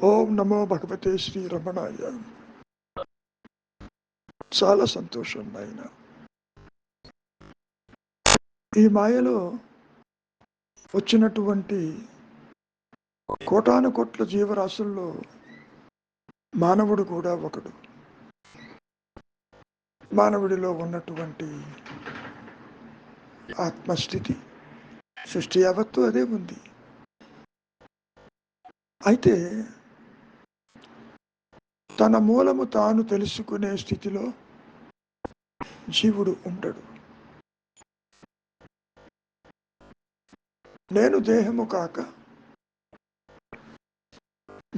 ఓం నమో భగవతే శ్రీ రమణాయ. చాలా సంతోషం నాయన. ఈ మాయలో వచ్చినటువంటి కోటాను కోట్ల జీవరాశుల్లో మానవుడు కూడా ఒకడు. మానవుడిలో ఉన్నటువంటి ఆత్మస్థితి సృష్టి యావత్తు అదే ఉంది. అయితే తన మూలము తాను తెలుసుకునే స్థితిలో జీవుడు ఉండడు. నేను దేహము కాక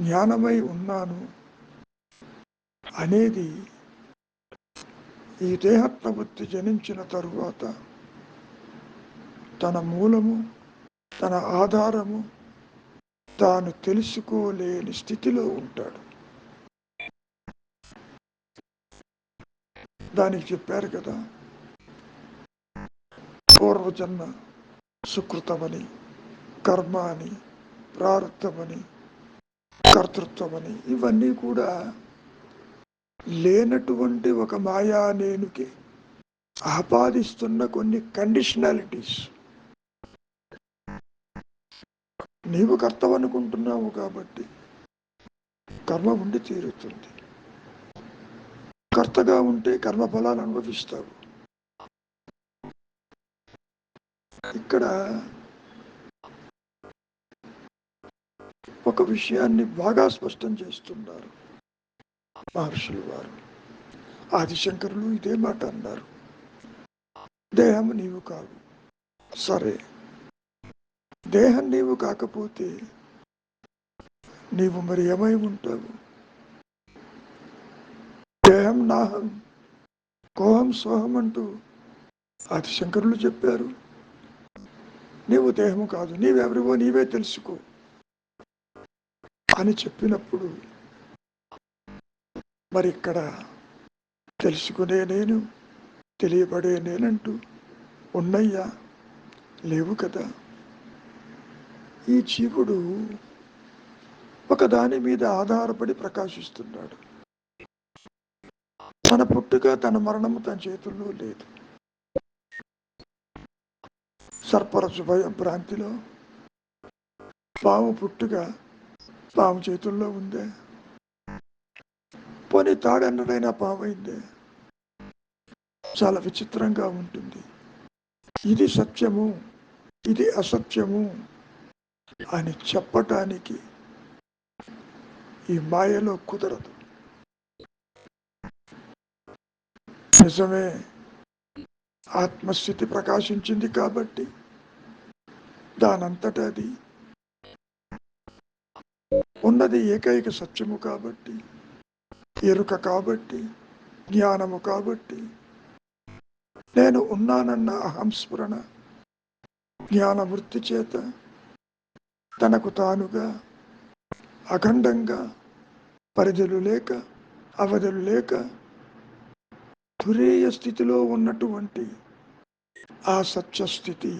జ్ఞానమై ఉన్నాను అనేది ఈ దేహత్వబుద్ధి జనించిన తరువాత తన మూలము, తన ఆధారము తాను తెలుసుకోలేని స్థితిలో ఉంటాడు. దానికి చెప్పారు కదా, పూర్వజన్మ సుకృతమని, కర్మ అని, ప్రారబ్ధమని, కర్తృత్వమని, ఇవన్నీ కూడా లేనటువంటి ఒక మాయా నేనుకి ఆపాదిస్తున్న కొన్ని కండిషనాలిటీస్. నీవు కర్తవనుకుంటున్నావు కాబట్టి కర్మ ఉండి తీరుతుంది. కర్తగా ఉంటే కర్మ ఫలాలు అనుభవిస్తావు. ఇక్కడ ఒక విషయాన్ని బాగా స్పష్టం చేస్తున్నారు మహర్షులు వారు. ఆదిశంకరులు ఇదే మాట అన్నారు. దేహం నీవు కాదు. సరే, దేహం నీవు కాకపోతే నీవు మరి ఏమై ఉంటావు? దేహం నాహం కోహం సోహం అంటూ ఆదిశంకరులు చెప్పారు. నీవు దేహము కాదు, నీవెవరివో నీవే తెలుసుకో అని చెప్పినప్పుడు మరి ఇక్కడ తెలుసుకునే నేను, తెలియబడే నేనంటూ ఉన్నయ్యా? లేవు కదా. ఈ జీవుడు ఒక దాని మీద ఆధారపడి ప్రకాశిస్తున్నాడు. తన పుట్టుక, తన మరణము తన చేతుల్లో లేదు. సర్పరసు భ్రాంతిలో పాము పుట్టుక పాము చేతుల్లో ఉందే? పోనీ తాడన్నదైనా పామైందే? చాలా విచిత్రంగా ఉంటుంది. ఇది సత్యము, ఇది అసత్యము అని చెప్పటానికి ఈ మాయలో కుదరదు. నిజమే, ఆత్మస్థితి ప్రకాశించింది కాబట్టి దానంతట అది ఉన్నది ఏకైక సత్యము కాబట్టి, ఎరుక కాబట్టి, జ్ఞానము కాబట్టి, నేను ఉన్నానన్న అహంస్ఫురణ జ్ఞానవృత్తి చేత తనకు తానుగా అఖండంగా పరిధులు లేక అవధులు లేక తురేయ స్థితిలో ఉన్నటువంటి ఆ సత్యస్థితి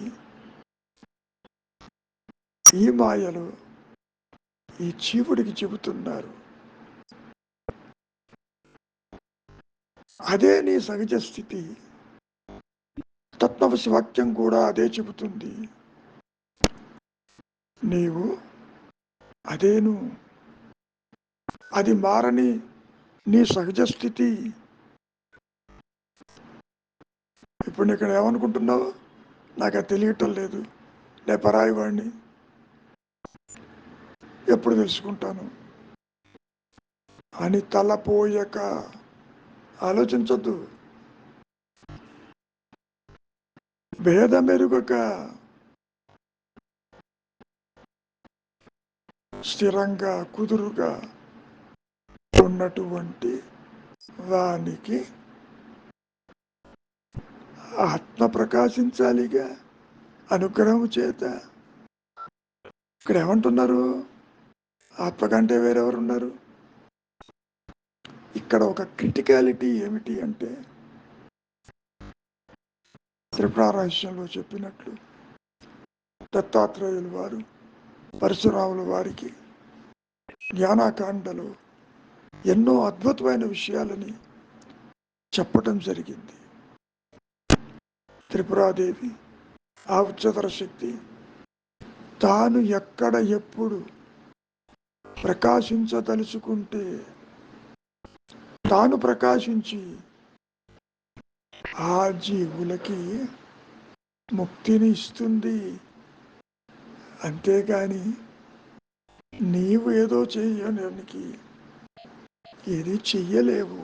ఈ మాయలో ఈ జీవుడికి చెబుతున్నారు. అదే నీ సహజ స్థితి. తత్వవసి వాక్యం కూడా అదే చెబుతుంది. నీవు అదేను, అది మారని నీ సహజ స్థితి. ఇప్పుడు ఇక్కడ ఏమనుకుంటున్నావు? నాకు అది తెలియటం లేదు, నే పరాయి వాడిని, ఎప్పుడు తెలుసుకుంటాను అని తలపోయక ఆలోచించద్దు. భేదమెరుగక స్థిరంగా కుదురుగా ఉన్నటువంటి వానికి ఆత్మ ప్రకాశించాలిగా అనుగ్రహం చేత. ఇక్కడ ఏమంటున్నారు? ఆత్మ కంటే వేరెవరున్నారు? ఇక్కడ ఒక క్రిటికాలిటీ ఏమిటి అంటే, త్రిపురారహస్యంలో చెప్పినట్లు దత్తాత్రేయులు వారు పరశురాముల వారికి జ్ఞానకాండలో ఎన్నో అద్భుతమైన విషయాలని చెప్పటం జరిగింది. త్రిపురాదేవి ఆ ఉच्चతర శక్తి తాను ఎక్కడ ఎప్పుడు ప్రకాశించదలుచుకుంటే తాను ప్రకాశించి ఆ జీవులకి ముక్తిని ఇస్తుంది. అంతేగాని నీవు ఏదో చేయడానికి ఏది చెయ్యలేవు,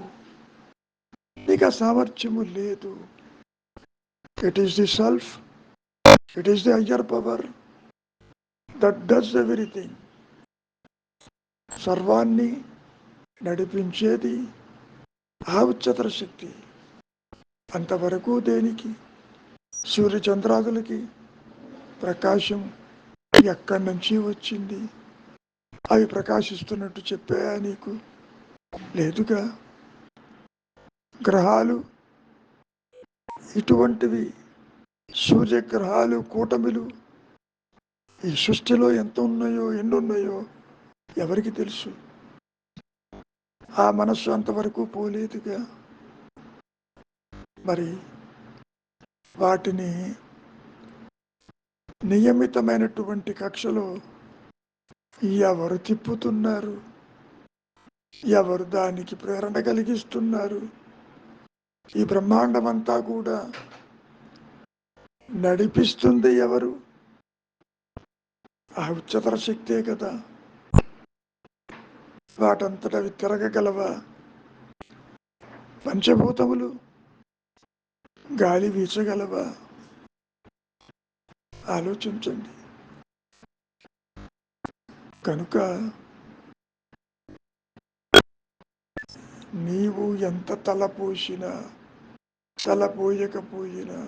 నీకు ఆ సామర్థ్యము లేదు. It is the self, it is the higher power that does everything. సర్వాన్ని నడిపించేది ఆ ఉच्चతర శక్తి. అంతవరకు దేనికి? సూర్యచంద్రాదులకి ప్రకాశం ఎక్కడి నుంచి వచ్చింది? అవి ప్రకాశిస్తున్నట్టు చెప్పాయా నీకు? లేదుగా. గ్రహాలు ఇటువంటివి, సూర్యగ్రహాలు కూటమిలు ఈ సృష్టిలో ఎంత ఉన్నాయో ఎన్ని ఉన్నాయో ఎవరికి తెలుసు? ఆ మనస్సు అంతవరకు పోలేదుగా. మరి వాటిని నియమితమైనటువంటి కక్షలో ఎవరు తిప్పుతున్నారు? ఎవరు దానికి ప్రేరణ కలిగిస్తున్నారు? ఈ బ్రహ్మాండం అంతా కూడా నడిపిస్తుంది ఎవరు? ఆ ఉच्चతర శక్తే కదా. వాటంతట అవి తిరగగలవా? పంచభూతములు గాలి వీచగలవా? ఆలోచించండి. కనుక నీవు ఎంత తలపోసినా తలపోయకపోయినా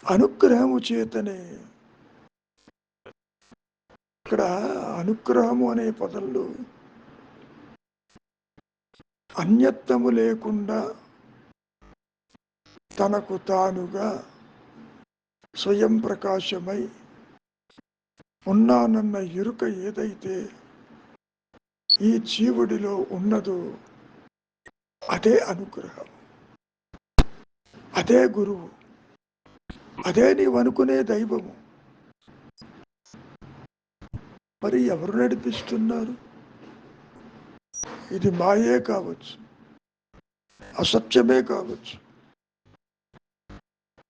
అనుగ్రహము చేతనే. ఇక్కడ అనుగ్రహము అనే పదంలో అన్యత్వము లేకుండా తనకు తానుగా స్వయం ప్రకాశమై ఉన్నానన్న ఎరుక ఏదైతే ఈ జీవుడిలో ఉన్నదో అదే అనుగ్రహం, అదే గురువు, అదే నీవనుకునే దైవము. మరి ఎవరు నడిపిస్తున్నారు? ఇది మాయే కావచ్చు, అసత్యమే కావచ్చు,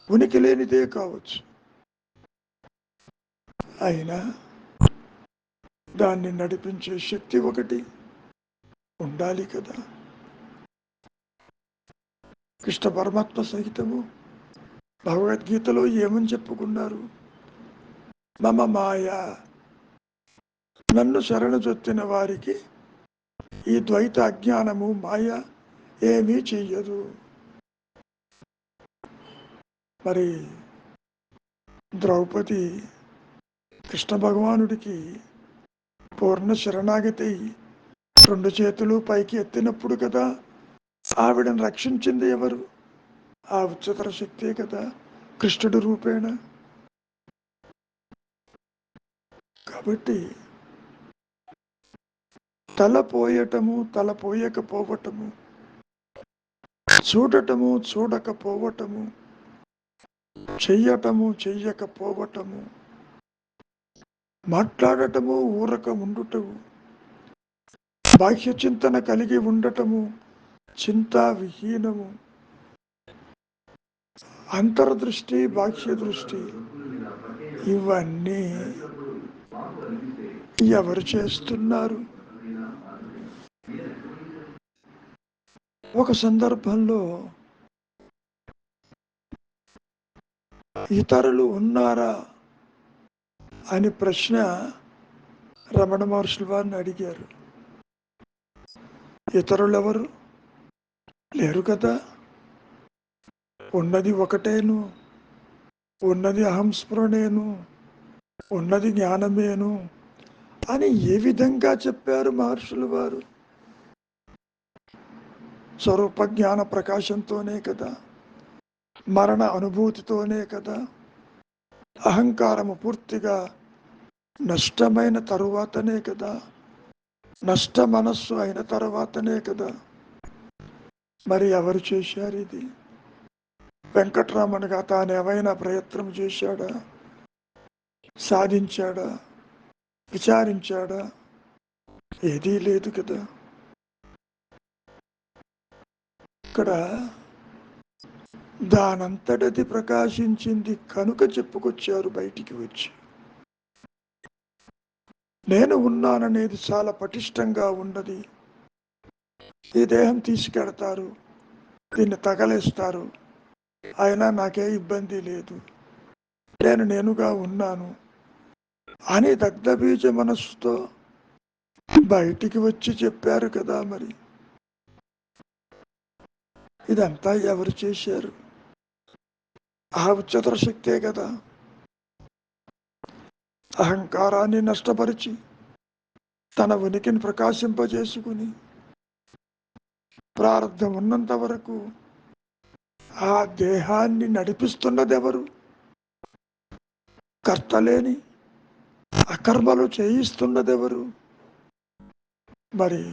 ఉనికి లేనిదే కావచ్చు. అయినా దాన్ని నడిపించే శక్తి ఒకటి ఉండాలి కదా. కృష్ణ పరమాత్మ సహితము భగవద్గీతలో ఏమని చెప్పుకున్నారు? మమ మాయ, నన్ను శరణుజొత్తిన వారికి ఈ ద్వైత అజ్ఞానము మాయ ఏమీ చెయ్యదు. మరి ద్రౌపది కృష్ణ భగవానుడికి పూర్ణ శరణాగతి 2 చేతులు పైకి ఎత్తినప్పుడు కదా ఆవిడను రక్షించింది ఎవరు? ఆ ఉच्चతర శక్తే కదా, కృష్ణుడి రూపేణ. కాబట్టి తలపోయటము తలపోయకపోవటము, చూడటము చూడకపోవటము, చెయ్యటము చెయ్యకపోవటము, మాట్లాడటము ఊరక ఉండుటము, బాహ్య చింతన కలిగి ఉండటము చింతా విహీనము, అంతర్దృష్టి బాహ్య దృష్టి, ఇవన్నీ ఎవరు చేస్తున్నారు? ఒక సందర్భంలో ఇతరులు ఉన్నారా అని ప్రశ్న రమణ మహర్షుల వారిని అడిగారు. ఇతరులు ఎవరు లేరు కదా, ఉన్నది ఒకటేను, ఉన్నది అహంస్ఫురణేను, ఉన్నది జ్ఞానమేను అని ఏ విధంగా చెప్పారు మహర్షులు వారు? స్వరూప జ్ఞాన ప్రకాశంతోనే కదా, మరణ అనుభూతితోనే కదా, అహంకారము పూర్తిగా నష్టమైన తరువాతనే కదా, నష్ట మనస్సు అయిన తర్వాతనే కదా. మరి ఎవరు చేశారు ఇది? వెంకట్రామన్గా తాను ఏమైనా ప్రయత్నం చేశాడా? సాధించాడా? విచారించాడా? ఏదీ లేదు కదా. ఇక్కడ దానంతటది ప్రకాశించింది కనుక చెప్పుకొచ్చారు బయటికి వచ్చి. నేను ఉన్నాననేది చాలా పటిష్టంగా ఉన్నది. ఈ దేహం తీసుకెడతారు, దీన్ని తగలేస్తారు, అయినా నాకే ఇబ్బంది లేదు, నేను నేనుగా ఉన్నాను అని దగ్ధబీజ మనస్సుతో బయటికి వచ్చి చెప్పారు కదా. మరి ఇదంతా ఎవరు చేశారు? ఆ ఉच्चतर శక్తే కదా. అహంకారాన్ని నష్టపరిచి తన ఉనికిని ప్రకాశింపజేసుకుని ప్రారంధం ఉన్నంత వరకు ఆ దేహాన్ని నడిపిస్తున్నదెవరు? కర్తలేని అకర్మలు చేయిస్తున్నదెవరు? మరి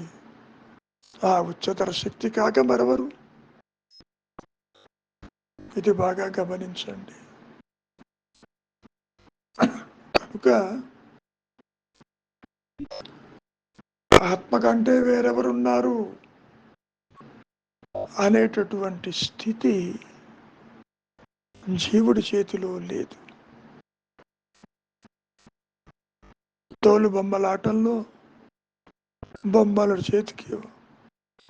ఆ ఉच्चतर శక్తి కాక మరెవరు? ఇది బాగా గమనించండి. కనుక ఆత్మ కంటే వేరెవరున్నారు అనేటటువంటి స్థితి జీవుడి చేతిలో లేదు. తోలు బొమ్మలాటల్లో బొమ్మల చేతికి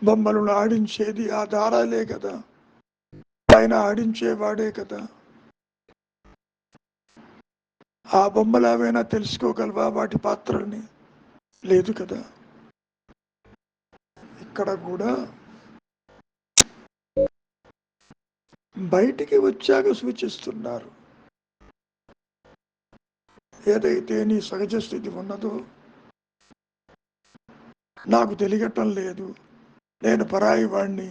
బొమ్మలను ఆడించేది ఆ దారాలే కదా, ఆయన ఆడించేవాడే కదా. ఆ బొమ్మలు ఏమైనా తెలుసుకోగలవా వాటి పాత్రల్ని? లేదు కదా. ఇక్కడ కూడా బయటికి వచ్చాక సూచిస్తున్నారు. ఏదైతే నీ సహజ స్థితి ఉన్నదో, నాకు తెలియటం లేదు, నేను పరాయి వాణ్ణి,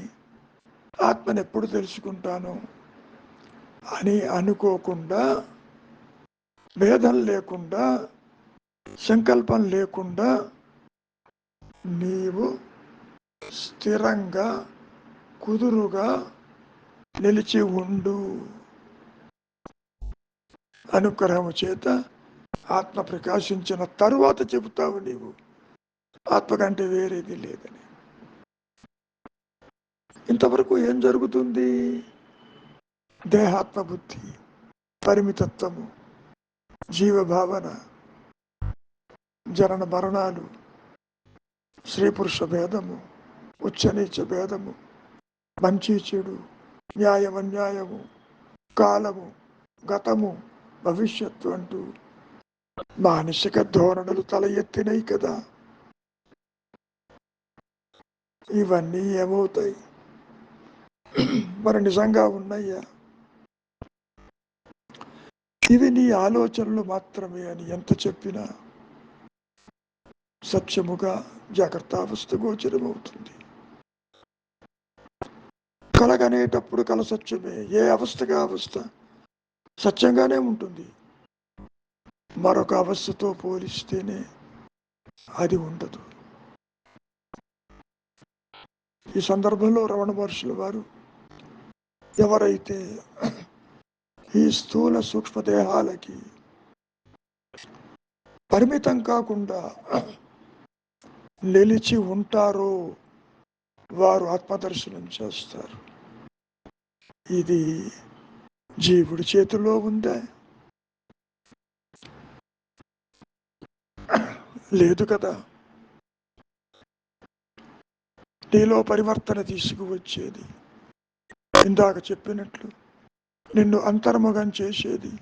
ఆత్మని ఎప్పుడు తెలుసుకుంటాను అని అనుకోకుండా, భేదం లేకుండా, సంకల్పం లేకుండా నీవు స్థిరంగా కుదురుగా నిలిచి ఉండు. అనుగ్రహము చేత ఆత్మ ప్రకాశించిన తరువాత చెబుతావు నీవు ఆత్మ కంటే వేరేది లేదని. ఇంతవరకు ఏం జరుగుతుంది? దేహాత్మ బుద్ధి, పరిమితత్వము, జీవభావన, జనన మరణాలు, స్త్రీ పురుష భేదము, ఉచ్చనీచ భేదము, మంచి చెడు, న్యాయం అన్యాయము, కాలము, గతము, భవిష్యత్తు అంటూ మానసిక ధోరణులు తల ఎత్తినాయి కదా. ఇవన్నీ ఏమవుతాయి? మరి నిజంగా ఉన్నాయా? ఇవి నీ ఆలోచనలు మాత్రమే అని ఎంత చెప్పినా సత్యముగా జాగ్రత్తావస్థ గోచరమవుతుంది. కలగనేటప్పుడు కల సత్యమే, ఏ అవస్థగా అవస్థ సత్యంగానే ఉంటుంది. మరొక అవస్థతో పోలిస్తేనే అది ఉండదు. ఈ సందర్భంలో రమణ మహర్షుల వారు ఎవరైతే ఈ స్థూల సూక్ష్మదేహాలకి పరిమితం కాకుండా నిలిచి ఉంటారో వారు ఆత్మదర్శనం చేస్తారు. ఇది జీవుడి చేతిలో ఉందా? లేదు కదా. నీలో పరివర్తన తీసుకువచ్చేది, ఇందాక చెప్పినట్లు నిన్ను అంతర్ముఖం చేసేది,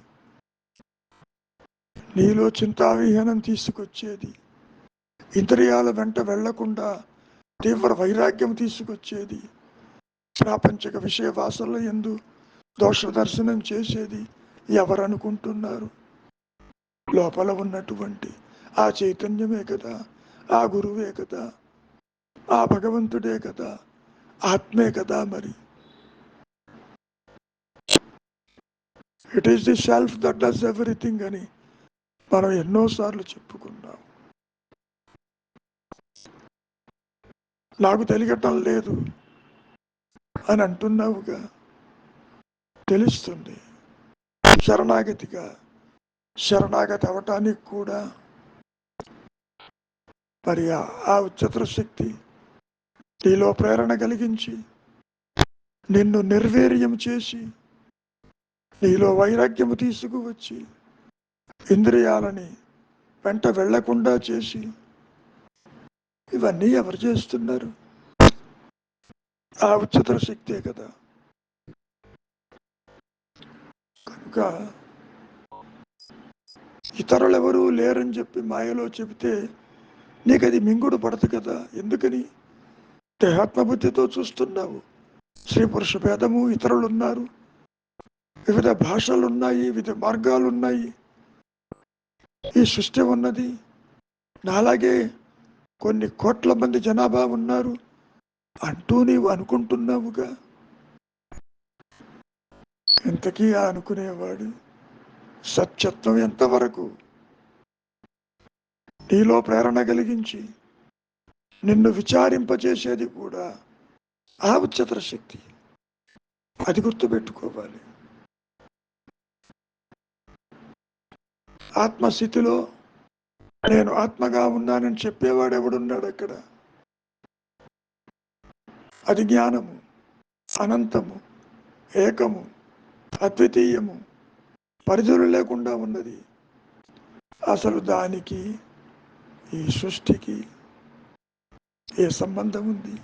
నీలో చింతావిహీనం తీసుకొచ్చేది, ఇంద్రియాల వెంట వెళ్లకుండా తీవ్ర వైరాగ్యం తీసుకొచ్చేది, ప్రాపంచిక విషయ వాసనల యందు దోష దర్శనం చేసేది ఎవరనుకుంటున్నారు? లోపల ఉన్నటువంటి ఆ చైతన్యమే కదా, ఆ గురువే కదా, ఆ భగవంతుడే కదా, ఆత్మే కదా. మరి it is the self that does everything అని మనం ఎన్నోసార్లు చెప్పుకున్నాం. నాకు తెలియటం లేదు అని అంటున్నావుగా, తెలుస్తుంది. శరణాగతి అవటానికి కూడా మరి ఆ ఉచ్చతర శక్తి నీలో ప్రేరణ కలిగించి నిన్ను నిర్వీర్యం చేసి నీలో వైరాగ్యము తీసుకువచ్చి ఇంద్రియాలని వెంట వెళ్లకుండా చేసి, ఇవన్నీ ఎవరు చేస్తున్నారు? ఆ ఉచ్చతర శక్తే కదా. కనుక ఇతరులు ఎవరూ లేరని చెప్పి మాయలో చెబితే నీకు అది మింగుడు పడదు కదా. ఎందుకని? దేహాత్మబుద్ధితో చూస్తున్నావు. స్త్రీ పురుష భేదము, ఇతరులు ఉన్నారు, వివిధ భాషలు ఉన్నాయి, వివిధ మార్గాలు ఉన్నాయి, ఈ సృష్టి ఉన్నది, నాలాగే కొన్ని కోట్ల మంది జనాభా ఉన్నారు అంటూ నీవు అనుకుంటున్నావుగా. ఇంతకీ అనుకునేవాడు సత్యత్వం ఎంతవరకు? నీలో ప్రేరణ కలిగించి నిన్ను విచారింపచేసేది కూడా ఆ ఉచ్చతర శక్తి. అది గుర్తుపెట్టుకోవాలి. ఆత్మస్థితిలో నేను ఆత్మగా ఉన్నానని చెప్పేవాడు ఎవడున్నాడు అక్కడ? అది జ్ఞానము, అనంతము, ఏకము, అద్వితీయము, పరిధులు లేకుండా ఉన్నది. అసలు దానికి ఈ సృష్టికి ఏ సంబంధం ఉంది?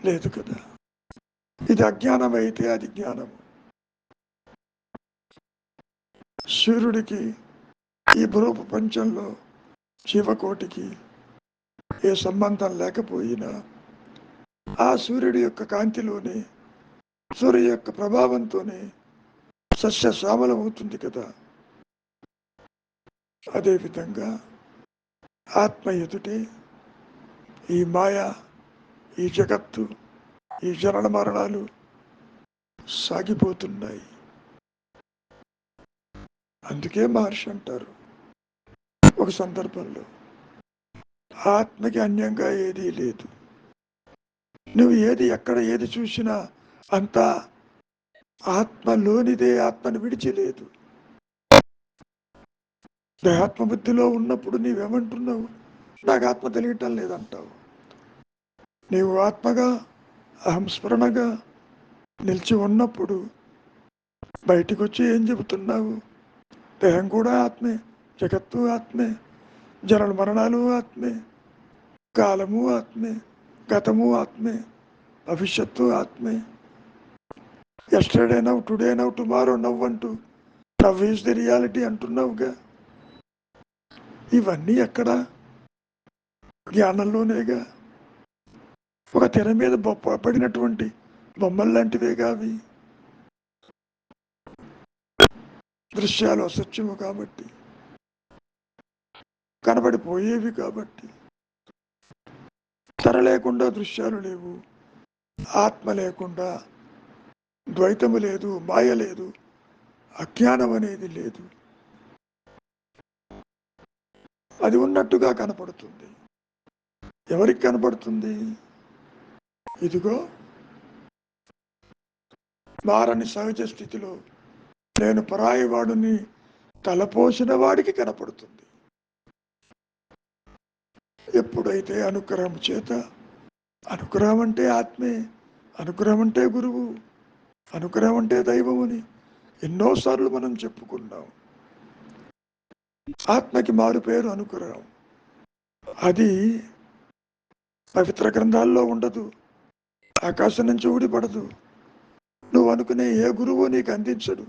లేదు కదా. ఇది అజ్ఞానం అయితే అది జ్ఞానము. సూర్యుడికి ఈ భూ ప్రపంచంలో జీవకోటికి ఏ సంబంధం లేకపోయినా ఆ సూర్యుడి యొక్క కాంతిలోనే, సూర్య యొక్క ప్రభావంతోనే సస్య శ్యామలం అవుతుంది కదా. అదేవిధంగా ఆత్మ ఎదుటే ఈ మాయ, ఈ జగత్తు, ఈ జనన మరణాలు సాగిపోతున్నాయి. అందుకే మహర్షి అంటారు ఒక సందర్భంలో, ఆత్మకి అన్యంగా ఏదీ లేదు. నువ్వు ఎక్కడ ఏది చూసినా అంతా ఆత్మలోనిదే, ఆత్మను విడిచి లేదు. దేహాత్మబుద్ధిలో ఉన్నప్పుడు నీవేమంటున్నావు? నాకు ఆత్మ తెలియటం లేదంటావు. నీవు ఆత్మగా అహంస్మరణగా నిలిచి ఉన్నప్పుడు బయటికి వచ్చి ఏం చెబుతున్నావు? దేహం కూడా ఆత్మే, జగత్తు ఆత్మే, జనన మరణాలు ఆత్మే, కాలము ఆత్మే, గతము ఆత్మే, భవిష్యత్తు ఆత్మే. Yesterday now, today now, tomorrow now అంటూ నవ్ ఈజ్ ది రియాలిటీ అంటున్నావుగా. ఇవన్నీ ఎక్కడ? జ్ఞానంలోనేగా. ఒక తెర మీద పడినటువంటి బొమ్మలు లాంటివేగా అవి. దృశ్యాలు అసత్యము కాబట్టి, కనబడిపోయేవి కాబట్టి. తెర లేకుండా దృశ్యాలు లేవు, ఆత్మ లేకుండా ద్వైతము లేదు, మాయ లేదు, అజ్ఞానం అనేది లేదు. అది ఉన్నట్టుగా కనపడుతుంది. ఎవరికి కనపడుతుంది? ఇదిగో మారని సహజ స్థితిలో నేను పరాయి వాడిని తలపోసిన వాడికి కనపడుతుంది. ఎప్పుడైతే అనుగ్రహం చేత, అనుగ్రహం అంటే ఆత్మే, అనుగ్రహం అంటే గురువు, అనుగ్రహం అంటే దైవం అని ఎన్నోసార్లు మనం చెప్పుకున్నాం. ఆత్మకి మారు పేరు అనుగ్రహం. అది పవిత్ర గ్రంథాల్లో ఉండదు, ఆకాశం నుంచి ఊడిపడదు, నువ్వు అనుకునే ఏ గురువు నీకు అందించడు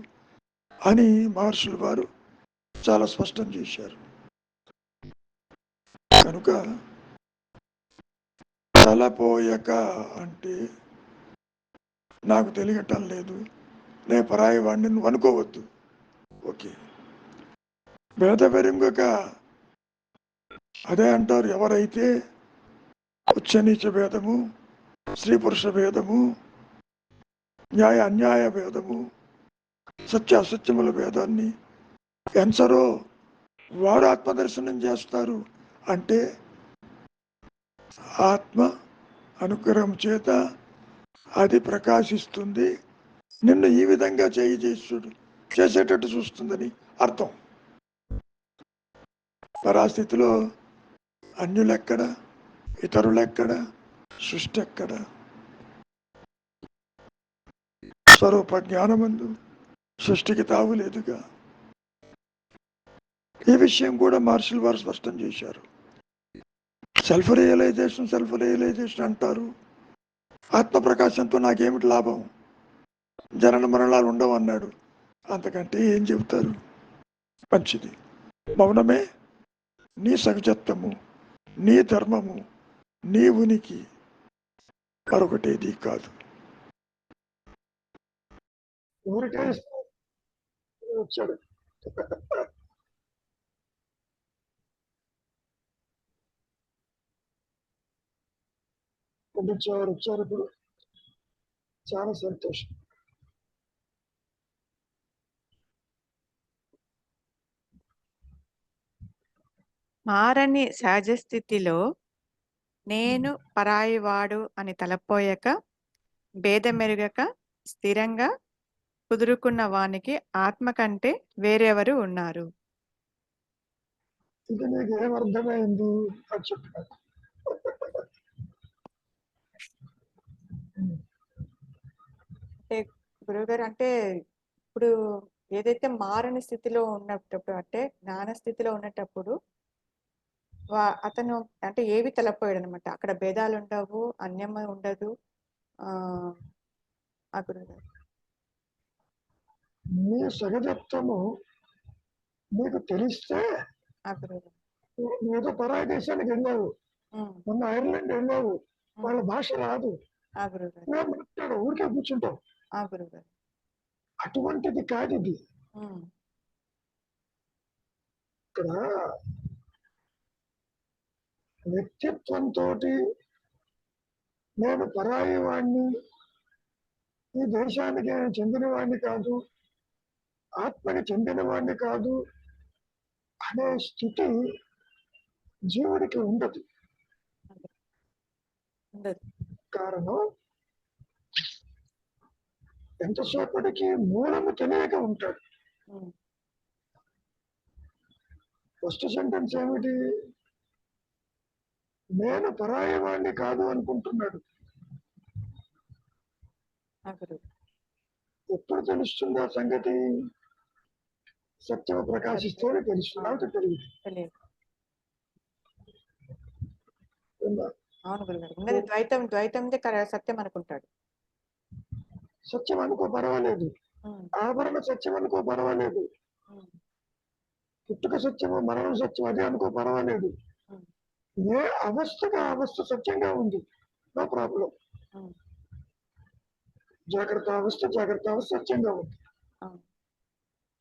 అని మహర్షులు వారు చాలా స్పష్టం చేశారు. కనుక తలపోయక అంటే నాకు తెలియటం లేదు, నే పరాయి వాడిని నువ్వు అనుకోవద్దు. ఓకే, భేద పెరింగక అదే అంటారు. ఎవరైతే ఉచ్చనీచ భేదము, స్త్రీ పురుష భేదము, న్యాయ అన్యాయ భేదము, సత్యాసత్యముల భేదాన్ని ఎంచరో వారు ఆత్మదర్శనం చేస్తారు. అంటే ఆత్మ అనుగ్రహం చేత అది ప్రకాశిస్తుంది, నిన్ను ఈ విధంగా చేసేటట్టు చూస్తుందని అర్థం. పరాస్థితిలో అన్యులెక్కడ, ఇతరులెక్కడ, సృష్టి ఎక్కడ? స్వరూప జ్ఞానమందు సృష్టికి తావు లేదుగా. ఈ విషయం కూడా మార్షల్ వారు స్పష్టం చేశారు. సెల్ఫ్ రియలైజేషన్ అంటారు. ఆత్మప్రకాశంతో నాకేమిటి లాభం, జనన మరణాలు ఉండవు అన్నాడు. అంతకంటే ఏం చెబుతారు? మంచిది, మౌనమే నీ సహజత్వము, నీ ధర్మము, నీ ఉనికి, మరొకటేది కాదు. వచ్చాడు వచ్చారు ఇప్పుడు చాలా సంతోషం. మారని సహజ స్థితిలో నేను పరాయివాడు అని తలపోయక, భేదమెరుగక స్థిరంగా కుదురుకున్న వానికి ఆత్మ కంటే వేరెవరు ఉన్నారు? ఇది నీకు ఏమర్థమైంది అని చెప్పారు. అంటే గురువుగారు, అంటే ఇప్పుడు ఏదైతే మారని స్థితిలో ఉన్నప్పుడు, అంటే జ్ఞాన స్థితిలో ఉన్నప్పుడు అతను అంటే ఏవి తలపోయాడు అనమాట. అక్కడ భేదాలు ఉండవు, అన్యం ఉండదు. ఆ గురువుగారు, నీ సహజత్వము నీకు తెలిస్తే, ఏదో పరాయి దేశానికి వెళ్ళావు, మొన్న ఐర్లాండ్ వెళ్ళావు, వాళ్ళ భాష రాదు, మాట్లాడు, ఊరికే కూర్చుంటావు. అటువంటిది కాదు ఇది. ఇక్కడ వ్యక్తిత్వంతో నేను పరాయి వాడిని, ఈ దేశానికి చెందిన వాడిని కాదు, ఆత్మకి చెందిన వాడిని కాదు అనే స్థితి జీవుడికి ఉండదు. కారణం ఎంతసేపటికి మూలము తెలియక ఉంటాడు. ఫస్ట్ సెంటెన్స్ ఏమిటి? నేను పరాయి వాడిని కాదు అనుకుంటున్నాడు. ఎప్పుడు తెలుస్తుంది ఆ సంగతి? సత్యం ప్రకాశిస్తూనే తెలుస్తుంది. తెలియదు. అవును గురుగారు, ఉన్నది ద్వైతం, ద్వైతందే సత్యం అనుకుంటాడు. సత్యం అనుకో పర్వాలేదు, ఆభరణ సత్యం అనుకో పర్వాలేదు, పుట్టుక సత్యము మరణం సత్యం అదే అనుకో పర్వాలేదు. ఏ అవస్థగా అవస్థ సత్యంగా ఉంది, నో ప్రాబ్లం. జాగ్రత్త అవస్థ సత్యంగా ఉంది,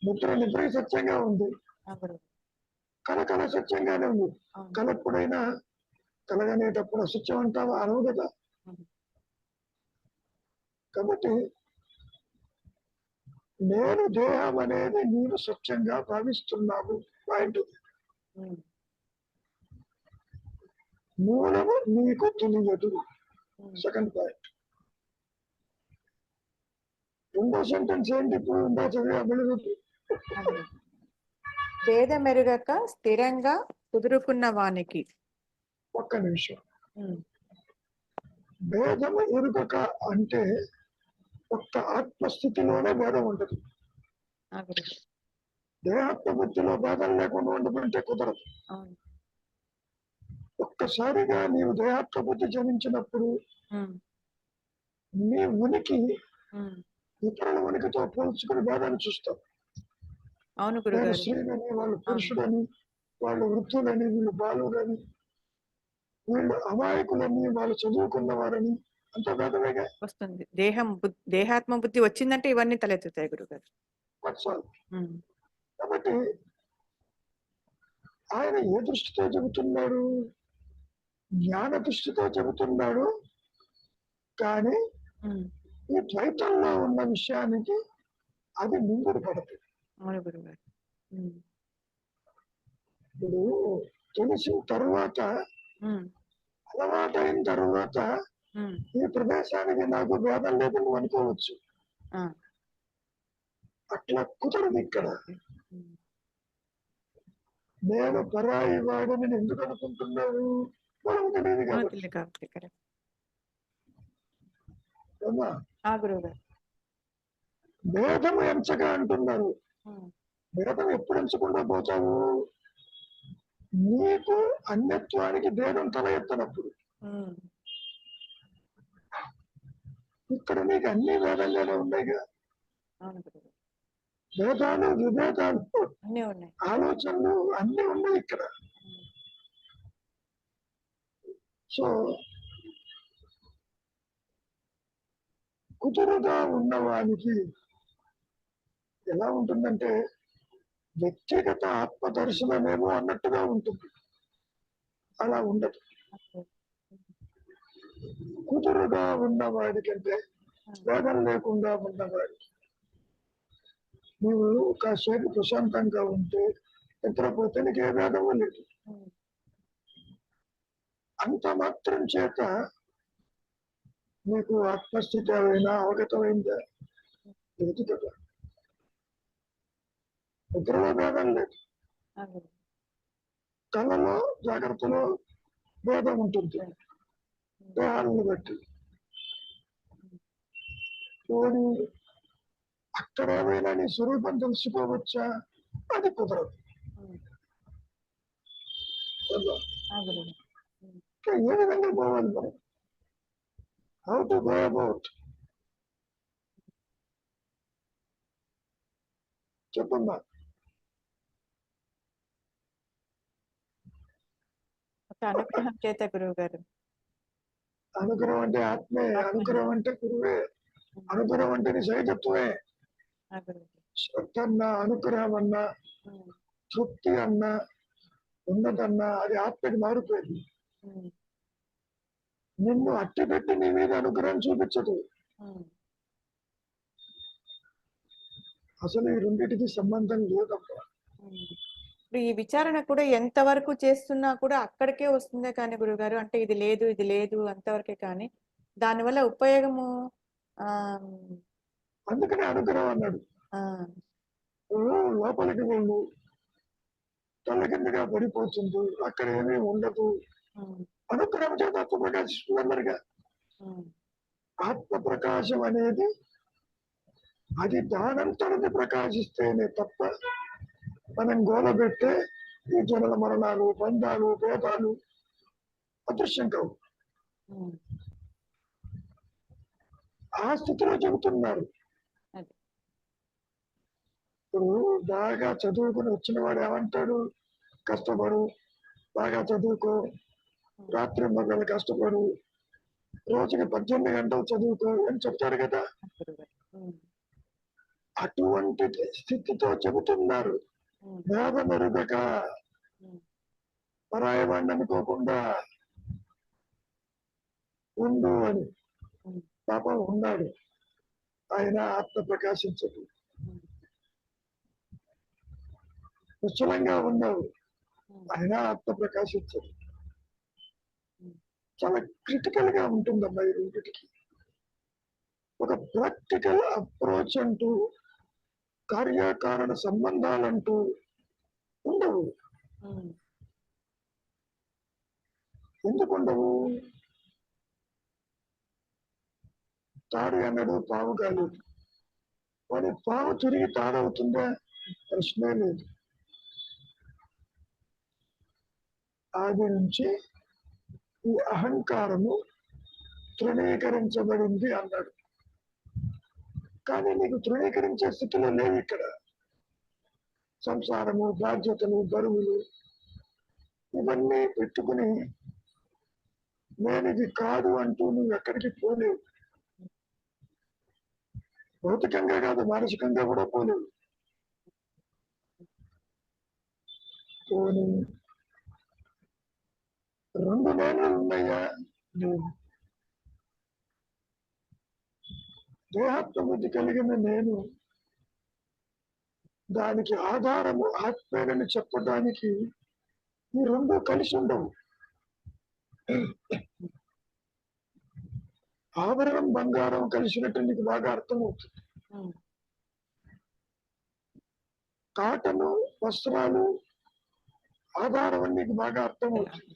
నిద్ర సత్యంగా ఉంది, కళ సత్యంగానే ఉంది. కళ ఎప్పుడైనా కలగనేటప్పుడు అసత్యం అంటావా? అనవు కదా. కాబట్టి నేను దేహం అనేది నీవు సత్యంగా భావిస్తున్నావు. పాయింట్ మూలము నీకు తెలియదు. Second point. రెండో సెంటెన్స్ ఏంటి? ఇప్పుడు ఉందా చదివా వెలుగుతూ. భేదమెరుగక స్థిరంగా కుదురుకున్న వానికి. ఒక్క నిమిషం. భేదము ఎరుగక అంటే ఒక్క ఆత్మస్థితిలోనే భేదం ఉంటుంది. దేహాత్మ బుద్ధిలో భేదం లేకుండా ఉండమంటే కుదరదు. ఒక్కసారిగా నీవు దేహాత్మ బుద్ధి జనించినప్పుడు నీ ఉనికి ఇతరుల ఉనికితో పోల్చుకుని భేదాన్ని చూస్తావు. నేను స్త్రీలని, వాళ్ళు పురుషులని, వాళ్ళు వృద్ధులని, వీళ్ళు బాలులని, వీళ్ళు అమాయకులని, వాళ్ళు చదువుకున్న వారని, అంత భేదమేగా వస్తుంది. దేహాత్మ బుద్ధి వచ్చిందంటే ఇవన్నీ తలెత్తుతాయి గురుగారు. కాబట్టి ఆయన ఏ దృష్టితో చెబుతున్నాడు? జ్ఞాన దృష్టితో చెబుతున్నాడు. కానీ ఈ ద్వైతంలో ఉన్న విషయానికి అది మింగుడు పడదు. అవును గురుగారు. ఇప్పుడు తెలిసిన తర్వాత, అలవాటైన తర్వాత ఈ ప్రదేశానికి నాకు భేదం లేదని నువ్వు అనుకోవచ్చు. అట్లా కుదరదు ఇక్కడ. నేను పరాయి వాడిని ఎందుకు అనుకుంటున్నావు? మనకు తెలియదు కాబట్టి. భేదం ఎంచగా అంటున్నారు. భేదం ఎప్పుడు ఎంచకుండా పోతావు? నీకు అన్యత్వానికి భేదం తల ఎత్తనప్పుడు. ఇక్కడ నీకు అన్ని భేదంగానే ఉన్నాయిగా. భేదాలు విభేదాలు ఆలోచనలు అన్ని ఉన్నాయి ఇక్కడ. సో కుదురుగా ఉన్నవానికి ఎలా ఉంటుందంటే వ్యక్తిగత ఆత్మదర్శనమేమో అన్నట్టుగా ఉంటుంది. అలా ఉండదు. కుదురుగా ఉన్నవాడి కంటే భేదం లేకుండా ఉన్నవాడికి, నువ్వు కాసేపు ప్రశాంతంగా ఉంటే నిద్రపోతే నీకు ఏ భేదము లేదు. అంత మాత్రం చేత నీకు ఆత్మస్థితి అయినా అవగతమైందా? లేదు కదా. నిద్రలో భేదం లేదు, కళలో జాగ్రత్తలో భేదం ఉంటుంది దేహాలను బట్టి. పోనీ అక్కడ ఏమైనా నీ స్వరూపం తెలుసుకోవచ్చా? అది కుదరదు. ఏ విధంగా పోవాలి మనం? How to go about? చెప్పమ్మా. అనుగ్రహం చేత గురువు గారు. అనుగ్రహం అంటే ఆత్మే, అనుగ్రహం అంటే గురువే, అనుగ్రహం అంటే నీ సైతత్వమే. శ్రద్ధ అన్నా, అనుగ్రహం అన్నా, తృప్తి అన్నా, ఉన్నదన్నా అది ఆత్మకి మారిపోయింది. నిన్ను అట్టి పెట్టి నీ మీద అనుగ్రహం చూపించదు. అసలు ఈ రెండింటికి సంబంధం లేదమ్మా. ఈ విచారణ కూడా ఎంతవరకు చేస్తున్నా కూడా అక్కడికే వస్తుందే కానీ గురుగారు, అంటే ఇది లేదు ఇది లేదు అంతవరకే, కానీ దానివల్ల ఉపయోగము. అందుకనే అనుగ్రహం అన్నాడు. లోపలికి వెళ్ళు, తల కిందగా పడిపోతుంది, అక్కడ ఏమీ ఉండదు. అనుగ్రహం చేత ఆత్మ ప్రకాశిస్తుంది అన్నారుగా. ఆత్మ ప్రకాశం అనేది అది దానంతరది ప్రకాశిస్తేనే తప్ప మనం గోలబెట్టే ఈ జనల మరణాలు, బంధాలు, భేదాలు అదృశ్యం కావు. ఆ స్థితిలో చెబుతున్నారు. ఇప్పుడు బాగా చదువుకుని వచ్చిన వాడు ఏమంటాడు? కష్టపడు, బాగా చదువుకో, రాత్రి మగలు కష్టపడు, రోజుకి 18 గంటలు చదువుకో అని చెప్తారు కదా. అటువంటి స్థితితో చెబుతున్నారు. వేద మెరుగక పరాయవాణ్ణి అనుకోకుండా ఉండు అని. పాపం ఉన్నాడు, ఆయన ఆత్మ ప్రకాశించదు. నిశ్చలంగా ఉన్నావు, ఆయన ఆత్మ ప్రకాశించదు. చాలా క్రిటికల్ గా ఉంటుందమ్మా ఈ రెండింటికి. ఒక ప్రాక్టికల్ అప్రోచ్ అంటూ, కార్యకారణ సంబంధాలంటూ ఉండవు. ఎందుకు ఉండవు? తాడు అన్నాడు, పావు కాలేదు. వాడి పావు తిరిగి తాడవుతుందా? ప్రశ్నే లేదు. ఆది నుంచి ఈ అహంకారము తృణీకరించబడింది అన్నాడు. కానీ నీకు తృణీకరించే స్థితిలో లేవు ఇక్కడ. సంసారము, బాధ్యతలు, బరువులు ఇవన్నీ పెట్టుకుని నేను ఇది కాదు అంటూ నువ్వు ఎక్కడికి పోలేవు. భౌతికంగా కాదు, మానసికంగా కూడా పోలేవు. పోనీ 2 నేనలు ఉన్నాయా? లేవు. దేహాత్మ బుద్ధి కలిగిన నేను దానికి ఆధారము ఆత్మేనని చెప్పడానికి ఈ రెండు కలిసి ఉండవు. ఆభరణం బంగారం కలిసినట్టు నీకు బాగా అర్థమవుతుంది. ఉమ్, కాటను వస్త్రాలు ఆధారం అని నీకు బాగా అర్థమవుతుంది.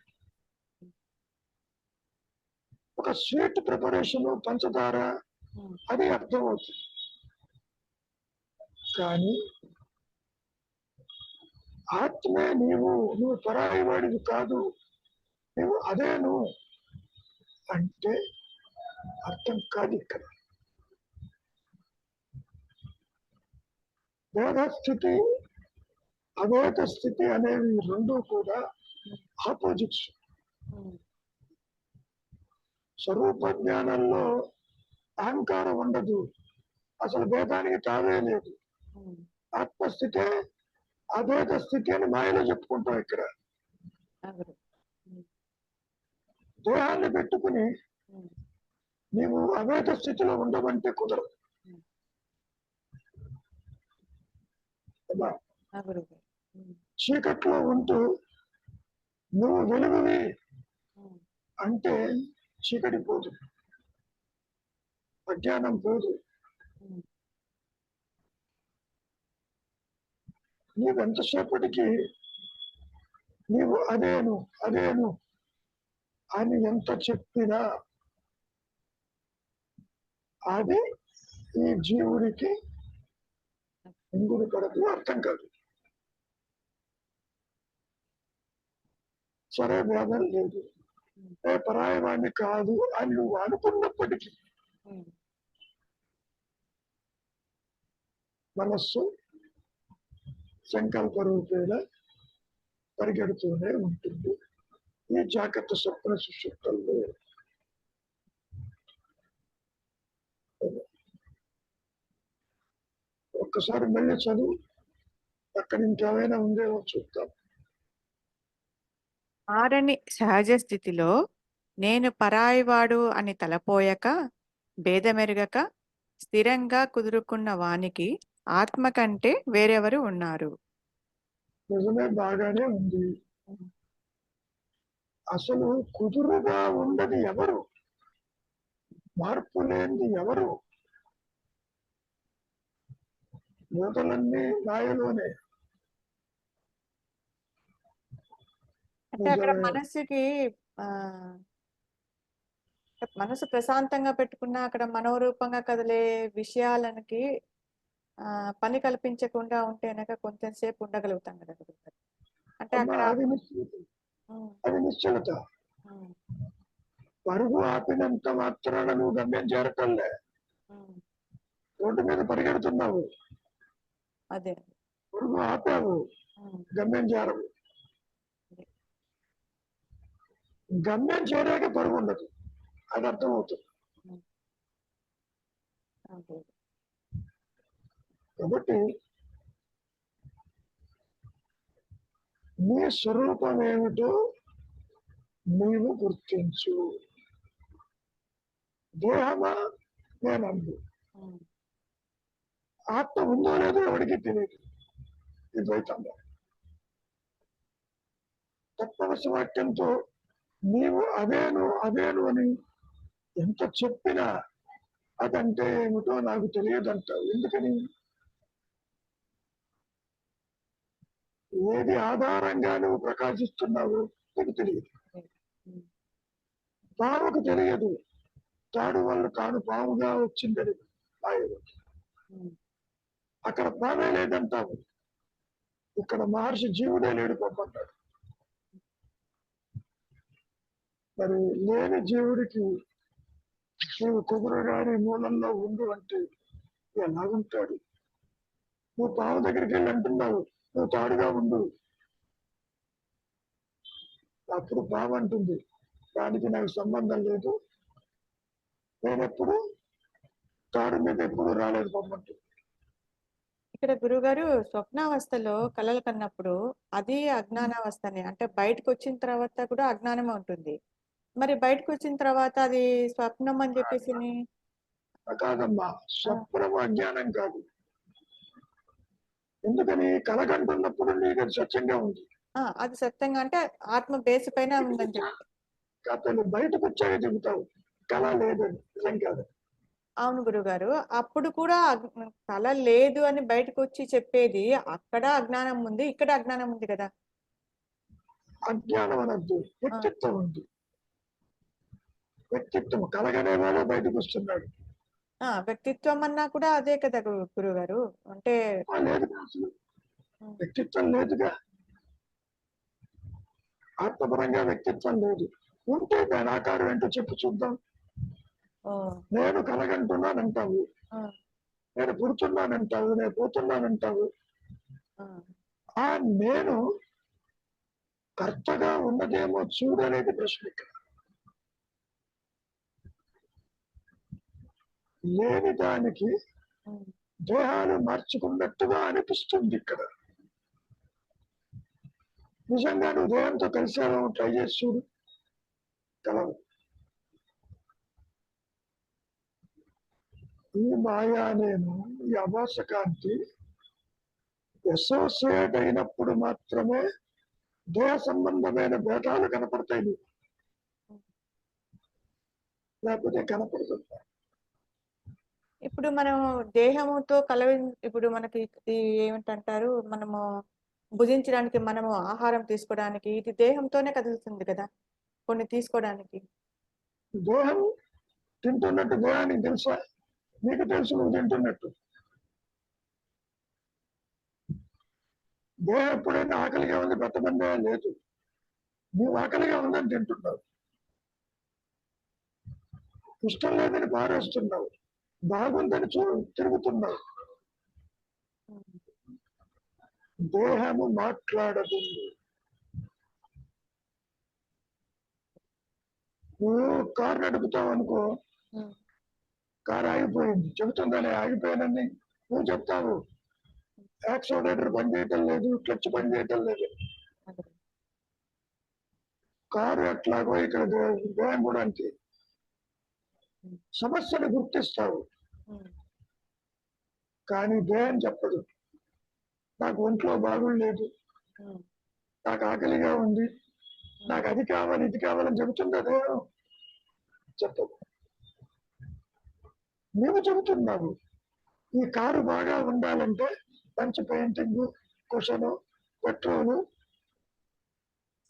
ఒక స్వీట్ ప్రిపరేషన్ పంచదార ఉమ్, అది అర్థమవుతుంది. కానీ ఆత్మే నువ్వు పరాయి వాడివి కాదు, నువ్వు అదేను అంటే అర్థం కాదు. ఇక్కడ భేద స్థితి అభేద స్థితి అనేవి రెండు కూడా ఆపోజిట్స్. ఉమ్, స్వరూప జ్ఞానంలో అహంకారం ఉండదు, అసలు భేదానికి తావే లేదు. ఉమ్, ఆత్మస్థితే అభేద స్థితి అని మాయలో చెప్పుకుంటాం. ఇక్కడ అవును. ఉమ్, దేహాన్ని పెట్టుకుని ఉమ్, నీవు అభేద స్థితిలో ఉండమంటే కుదరదు ఉమ్, కదా. అవును. ఉమ్, చీకట్లో ఉంటూ నువ్వు వెలుగువి ఉమ్, అంటే చీకటి పోదు, అజ్ఞానం పోదు. ఉమ్, నీవెంతసేపటికి నీవు అదేను అదేను అని ఎంత చెప్పినా అది ఈ జీవుడికి ఇంగుడు పడదు, అర్థం కాదు. సరే భేదం లేదు, ఉమ్, ఏ పరాయవాణ్ణి కాదు అని నువ్వు అనుకున్నప్పటికీ ఉమ్, మనస్సు సంకల్ప రూపేణ పరిగెడుతూనే ఉంటుంది. ఈ జాగ్రత్త స్వప్న సుషుప్తుల్లో ఒక్కసారి మళ్ళీ చదువు, అక్కడ ఇంకేమైనా ఉందేమో చూద్దాం. మారని సహజ స్థితిలో నేను పరాయివాడు అని తలపోయక భేదమెరగక స్థిరంగా కుదురుకున్న వానికి ఆత్మ కంటే వేరెవరు ఉన్నారు? నిజమే, బాగానే ఉంది. అసలు కుదురుగా ఉండదు ఎవరు, మార్పు లేనిది ఎవరు? మూటలన్నీ మాయలోనే. అంటే అక్కడ నిజమే. మనస్సుకి ఆ మనసు ప్రశాంతంగా పెట్టుకున్న అక్కడ మనోరూపంగా కదిలే విషయాలకి పని కల్పించకుండా ఉంటే కనుక కొంచెంసేపు ఉండగలుగుతాం కదా గురుగారు. అంటే అమ్మా, అక్కడ అది నిశ్చలత, ఉమ్, అది నిశ్చలత. ఉమ్, పరుగు ఆపినంత మాత్రాన నువ్వు గమ్యం చేరటంలే. ఉమ్, రోడ్డు మీద పరిగెడుతున్నావు, అదే. పరుగు ఆపావు, ఉమ్, గమ్యం చేరవు. అదే. గమ్యం చేరాక పరుగు ఉండదు, అది అర్థమవుతుంది. ఉమ్, అదే. కాబట్టి నీ స్వరూపం ఏమిటో నీవు గుర్తించు. దేహమా నేనందు, ఉమ్, ఆత్మ ఉందో లేదో ఎవరికి తెలియదు. ఈ ద్వైతంలో తత్వవశవాక్యంతో నీవు అదేను అదేను అని ఎంత చెప్పినా అదంటే ఏమిటో నాకు తెలియదంటావు. ఎందుకని? ఏది ఆధారంగా నువ్వు ప్రకాశిస్తున్నావు నీకు తెలియదు. ఉమ్, పాముకు తెలియదు తాడు వల్ల తాను పాముగా వచ్చిందని ఆయన. ఉమ్, అక్కడ పామే లేదంటావు, ఇక్కడ మహర్షి జీవుడే లేడు పంపంటాడు. మరి లేని జీవుడికి నువ్వు కుదురుగానే మూలంలో ఉండు అంటే ఎలాగుంటాడు? నువ్వు పాము దగ్గరికి వెళ్ళి అంటున్నావు నువ్వు తాడుగా ఉండు, అప్పుడు పాము అంటుంది దానికి నాకు సంబంధం లేదు, నేనెప్పుడు తాడు మీద ఎప్పుడు రాలేదు పంపంటుంది. ఇక్కడ గురుగారు స్వప్నావస్థలో కలలు కన్నప్పుడు అది అజ్ఞానావస్థనే, అంటే బయటకు వచ్చిన తర్వాత కూడా అజ్ఞానమే ఉంటుంది. మరి బయటకు వచ్చిన తర్వాత అది స్వప్నం అని చెప్పేసి కాదమ్మా, స్వప్నం అజ్ఞానం కాదు. ఎందుకని కలగంటున్నప్పుడు నీకు అది స్వచ్ఛంగా ఉంది. అది సత్యంగా అంటే ఆత్మ బేస్ పైన ఉందని చెప్పి. కాకపోతే నువ్వు బయటకు వచ్చాక చెబుతావు కళ లేదని, నిజం కాదు. అవును గురుగారు. అప్పుడు కూడా కళ లేదు అని బయటకొచ్చి చెప్పేది అక్కడ అజ్ఞానం ఉంది, ఇక్కడ అజ్ఞానం ఉంది కదా! అజ్ఞానం అనద్దు, ఆ! వ్యక్తిత్వం ఉంది. వ్యక్తిత్వం కలగనేవాడే బయటకు వస్తున్నాడు. వ్యక్తిత్వం అన్నా కూడా అదే కదా గురుగారు. అంటే లేదుగా అసలు హ్మ్. వ్యక్తిత్వం లేదుగా. ఆత్మపరంగా వ్యక్తిత్వం లేదు. ఉంటే దాని ఆకారం ఏంటో చెప్పు చూద్దాం. ఓహ్! నేను కలగంటున్నానంటావు, ఆ! నేను పుడుతున్నానంటావు, నేను పోతున్నానంటావు. ఆ! ఆ నేను కర్తగా ఉన్నదేమో చూడు అనేది ప్రశ్న ఇక్కడ. లేని దానికి హ్మ్. దేహాలు మార్చుకున్నట్టుగా అనిపిస్తుంది ఇక్కడ. నిజంగా నువ్వు దేహంతో కలిసేలా ట్రై చేసి చూడు, కలవు. ఈ మాయా నేను, ఈ అభాస కాంతి అసోసియేట్ అయినప్పుడు మాత్రమే దేహ సంబంధమైన భేదాలు కనపడతాయి నీకు. లేకపోతే కనపడదు. ఇప్పుడు మనం దేహముతో ఇప్పుడు మనకి ఏమిటంటారు, మనము భుజించడానికి, మనము ఆహారం తీసుకోవడానికి ఇది దేహంతోనే కదులుతుంది కదా! కొన్ని తీసుకోవడానికి. దేహం తింటున్నట్టు దేహానికి తెలుసా? నీకు తెలుసు నువ్వు తింటున్నట్టు. దేహం ఎప్పుడైనా ఆకలిగా ఉంది పెట్టమందే లేదు. నువ్వు ఆకలిగా ఉందని తింటున్నావు, ఇష్టం లేదని పారేస్తున్నావు, బాగుందని తిరుగుతున్నావు. దేహము మాట్లాడదు. నువ్వు కారు నడుపుతావు అనుకో, కారు ఆగిపోయింది, చెబుతుందని ఆగిపోయానని నువ్వు చెప్తావు. యాక్సిడేటర్ పని చేయటం లేదు, క్లచ్ పని చేయటం లేదు. కారు ఎట్లాగో ఇక్కడ దేహం కూడా అంతే. సమస్యను గుర్తిస్తావు, కానీ దేహం చెప్పదు. నాకు ఒంట్లో బాగుండలేదు, నాకు ఆకలిగా ఉంది, నాకు అది కావాలి ఇది కావాలని చెబుతుందా దేహం? చెప్పదు. నువ్వు చెబుతున్నావు ఈ కారు బాగా ఉండాలంటే మంచి పెయింటింగ్, కుషను, పెట్రోలు,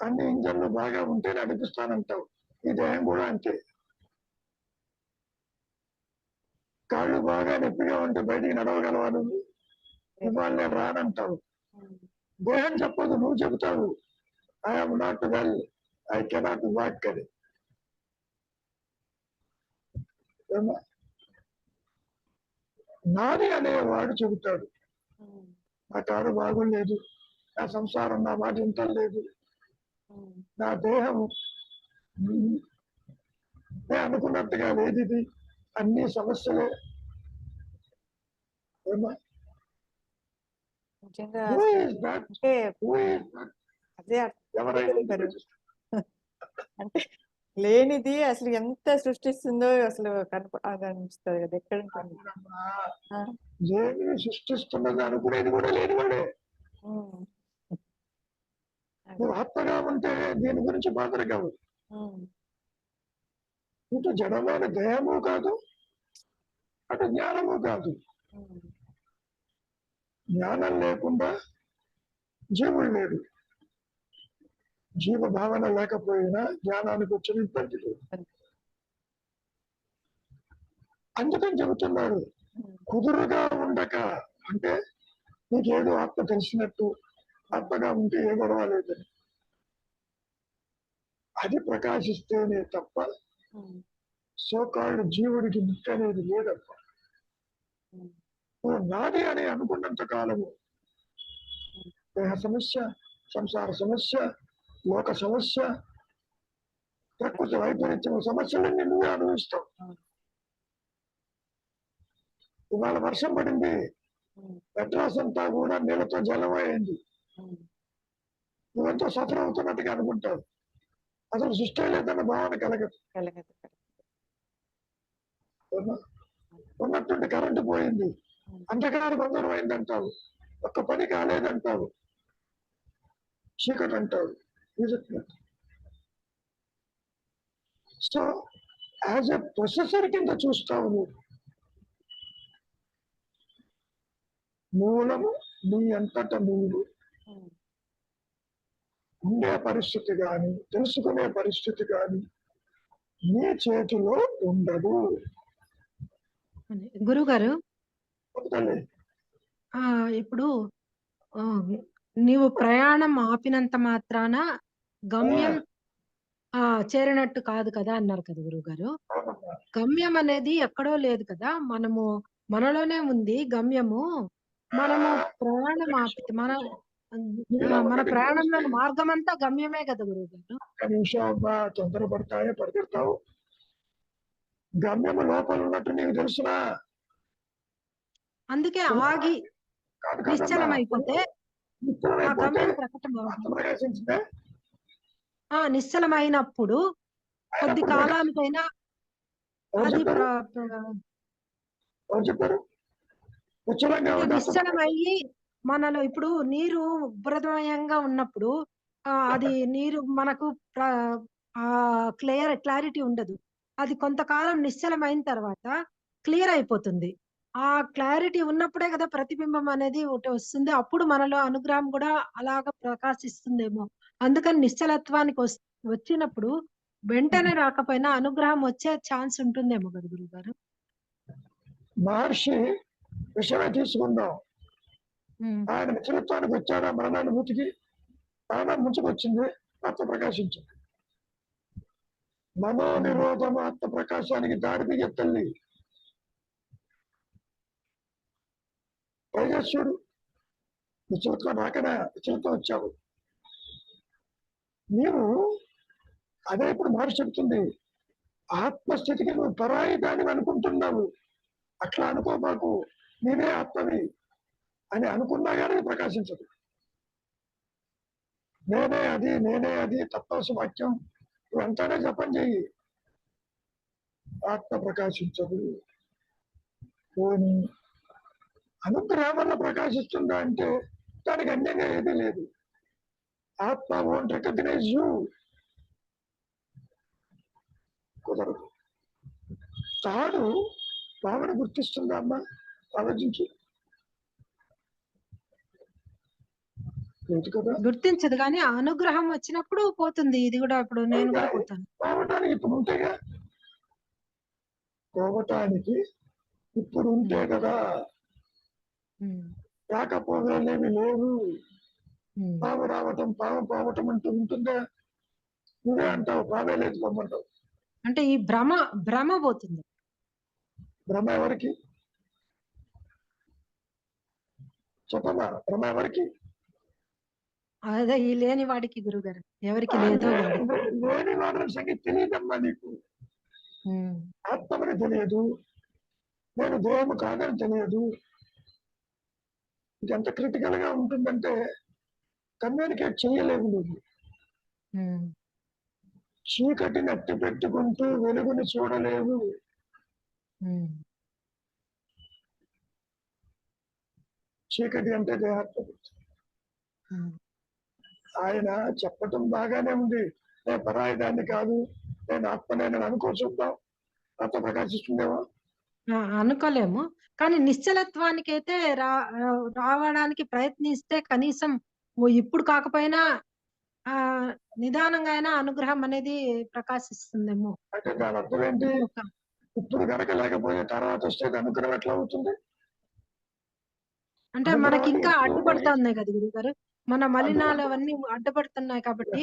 అన్ని ఇంజన్లు బాగా ఉంటే నడిపిస్తానంటావు. ఈ దేహం కూడా అంతే. కాళ్ళు బాగా నొప్పిగా ఉంటే బయటికి నడవగలవా నువ్వు? ఇవాళ నేను రానంటావు. దేహం చెప్పదు, నువ్వు చెబుతావు I am not well, I cannot walk అని. నాది అనేవాడు చెబుతాడు నా కారు బాగులేదు, నా సంసారం నా మాట వింటలేదు, నా దేహం నేను అనుకున్నట్టుగా లేదు, ఇది అన్ని సమస్యలే. నిజంగా Who is that? అంటే Who is that? అదే ఎవరైనా అంటే లేనిది అసలు ఎంత సృష్టిస్తుందో అసలు అది అనిపిస్తుంది కదా, ఎక్కడ ఉంటుంది. లేని సృష్టిస్తున్నది అనుకునేది కూడా లేనివాడే. నువ్వు ఆత్మగా ఉంటే దీని గురించి బాధలు కావు. ఇటు జడమైన దేహము కాదు, అటు జ్ఞానము కాదు. జ్ఞానం లేకుండా జీవుడు లేడు, జీవ భావన లేకపోయినా జ్ఞానానికి వచ్చిన ఇబ్బంది లేదు. అందుకని చెబుతున్నాడు కుదురుగా ఉండక, అంటే నీకేదో ఆత్మ తెలిసినట్టు, ఆత్మగా ఉంటే ఏ గొడవ లేదని. అది ప్రకాశిస్తేనే తప్ప సోకాళ్ళు జీవుడికి ముక్తి అనేది లేదప్ప. నువ్వు నాది అని అనుకున్నంత కాలము దేహ సమస్య, సంసార సమస్య, లోక సమస్య, ప్రకృతి వైపరీత్యం సమస్యలన్నీ నువ్వే అనుభవిస్తావు. ఇవాళ వర్షం పడింది, మెడ్రాస్ అంతా కూడా నీళ్ళతో జలమైంది, నువ్వెంతో సఫర్ అవుతున్నట్టుగా అనుకుంటావు. అసలు సృష్టి లేదన్న భావన కలగదు. ఉన్నట్టుండి కరెంటు పోయింది, అంధకార బంధనం అయిందంటావు. ఒక్క పని కాలేదంటావు, చీకటి అంటావు. సో యాజ్ ఎ ప్రొసెసర్ కింద చూస్తావు నువ్వు. మూలము నీ అంతట నువ్వు ఉండే పరిస్థితి కానీ తెలుసుకునే పరిస్థితి కానీ నీ చేతిలో ఉండదు. గురుగారు అందుకని ఇప్పుడు నీవు ప్రయాణం ఆపినంత మాత్రాన గమ్యం చేరినట్టు కాదు కదా అన్నారు కదా గురుగారు. గమ్యం అనేది ఎక్కడో లేదు కదా, మనలోనే ఉంది గమ్యము. మనము ప్రయాణం ఆపితే మన ప్రయాణంలో మార్గం అంతా గమ్యమే కదా గురుగారు. నిమిషం తొందరపడతాయో పరిగెడతావు. గమ్యము లోపల ఉన్నట్టు నీకు తెలుసునా? అందుకే ఆగి నిశ్చలమైపోతే ఆ గమ్యం ప్రకటన. నిశ్చలమైనప్పుడు కొద్ది కాలానికైనా అది నిశ్చలమయ్యి మనలో ఇప్పుడు నీరు ఉబ్బరమయంగా ఉన్నప్పుడు అది నీరు మనకు క్లారిటీ ఉండదు. అది కొంతకాలం నిశ్చలమైన తర్వాత క్లియర్ అయిపోతుంది. ఆ క్లారిటీ ఉన్నప్పుడే కదా ప్రతిబింబం అనేది ఒకటి వస్తుంది. అప్పుడు మనలో అనుగ్రహం కూడా అలాగ ప్రకాశిస్తుందేమో. అందుకని నిశ్చలత్వానికి వచ్చినప్పుడు వెంటనే రాకపోయినా అనుగ్రహం వచ్చే ఛాన్స్ ఉంటుందేమో కదా గురువు గారు. మహర్షి విషయమే తీసుకుందాం. ఆయన నిశ్చలత్వానికి వచ్చాడా మరణానుభూతికి? మరణం ముంచుకొచ్చింది, ఆత్మ ప్రకాశించింది. మనోనిరోధం ఆత్మ ప్రకాశానికి దారి తీయత్తల్లి. తేజస్సుడు నిశ్చలత్వం రాకనే నిశ్చలత్వం వచ్చావు నీవు. అదే ఇప్పుడు మహర్షి చెప్తుంది, ఆత్మస్థితికి నువ్వు పరాయి దాని అనుకుంటున్నావు. అట్లా అనుకోబాకు, నేనే ఆత్మవి అని అనుకున్నా కానీ ప్రకాశించదు. నేనే అది తత్వసు వాక్యం వెంటనే జపం చెయ్యి, ఆత్మ ప్రకాశించదు. పోనీ అనుగ్రహం వల్ల ప్రకాశిస్తుందా అంటే దానికి అన్యంగా ఏదీ లేదు. ఆత్మ వోంట్ రికగ్నైజ్ యూ, కుదరదు. తాడు పాముని గుర్తిస్తుందా అమ్మా? ఆలోచించు. గుర్తించదు, కానీ అనుగ్రహం వచ్చినప్పుడు పోతుంది. ఇది కూడా ఇప్పుడు నేను కూడా పోతాను. పోవటానికి ఇప్పుడు ఉంటాయిగా, పోవటానికి ఇప్పుడు ఉంటే కదా. రాకపోగలేవి లేవు. పాము రావటం పాము పోవటం అంటూ ఉంటుందా? నువ్వే అంటావు పామే లేదు పొమ్మంటావు. అంటే ఈ భ్రమ పోతుంది. భ్రమ ఎవరికి చెప్పమా? భ్రమ ఎవరికి? అదే ఈ లేని వాడికి గురుగారు, ఎవరికి లేదో లేని వాడి సంగతి తెలియదమ్మా నీకు. ఆత్మని తెలియదు, నేను దేహము కాదని తెలియదు. ఇది ఎంత క్రిటికల్ గా ఉంటుందంటే కమ్యూనికేట్ చేయలేవు నువ్వు. చీకటిని అట్టి పెట్టుకుంటూ వెలుగుని చూడలేవు. చీకటి అంటే దేహాత్మ. ఆయన చెప్పటం బాగానే ఉంది, నేను పరాయి దాన్ని కాదు, నేను ఆత్మనేనని అనుకో, చూద్దాం ఆత్మ ప్రకాశిస్తుందేమో. అనుకోలేము, కానీ నిశ్చలత్వానికి అయితే రావడానికి ప్రయత్నిస్తే కనీసం ఇప్పుడు కాకపోయినా నిదానంగా అయినా అనుగ్రహం అనేది ప్రకాశిస్తుందేమో. అంటే దాని అర్థం ఏంటి? ఇప్పుడు కనుక లేకపోతే తర్వాత వస్తే అనుగ్రహం ఎట్లా అవుతుంది? అంటే మనకి ఇంకా అడ్డుపడుతున్నాయి కదా గురువు గారు, మన మలినాలు అవన్నీ అడ్డుపడుతున్నాయి కాబట్టి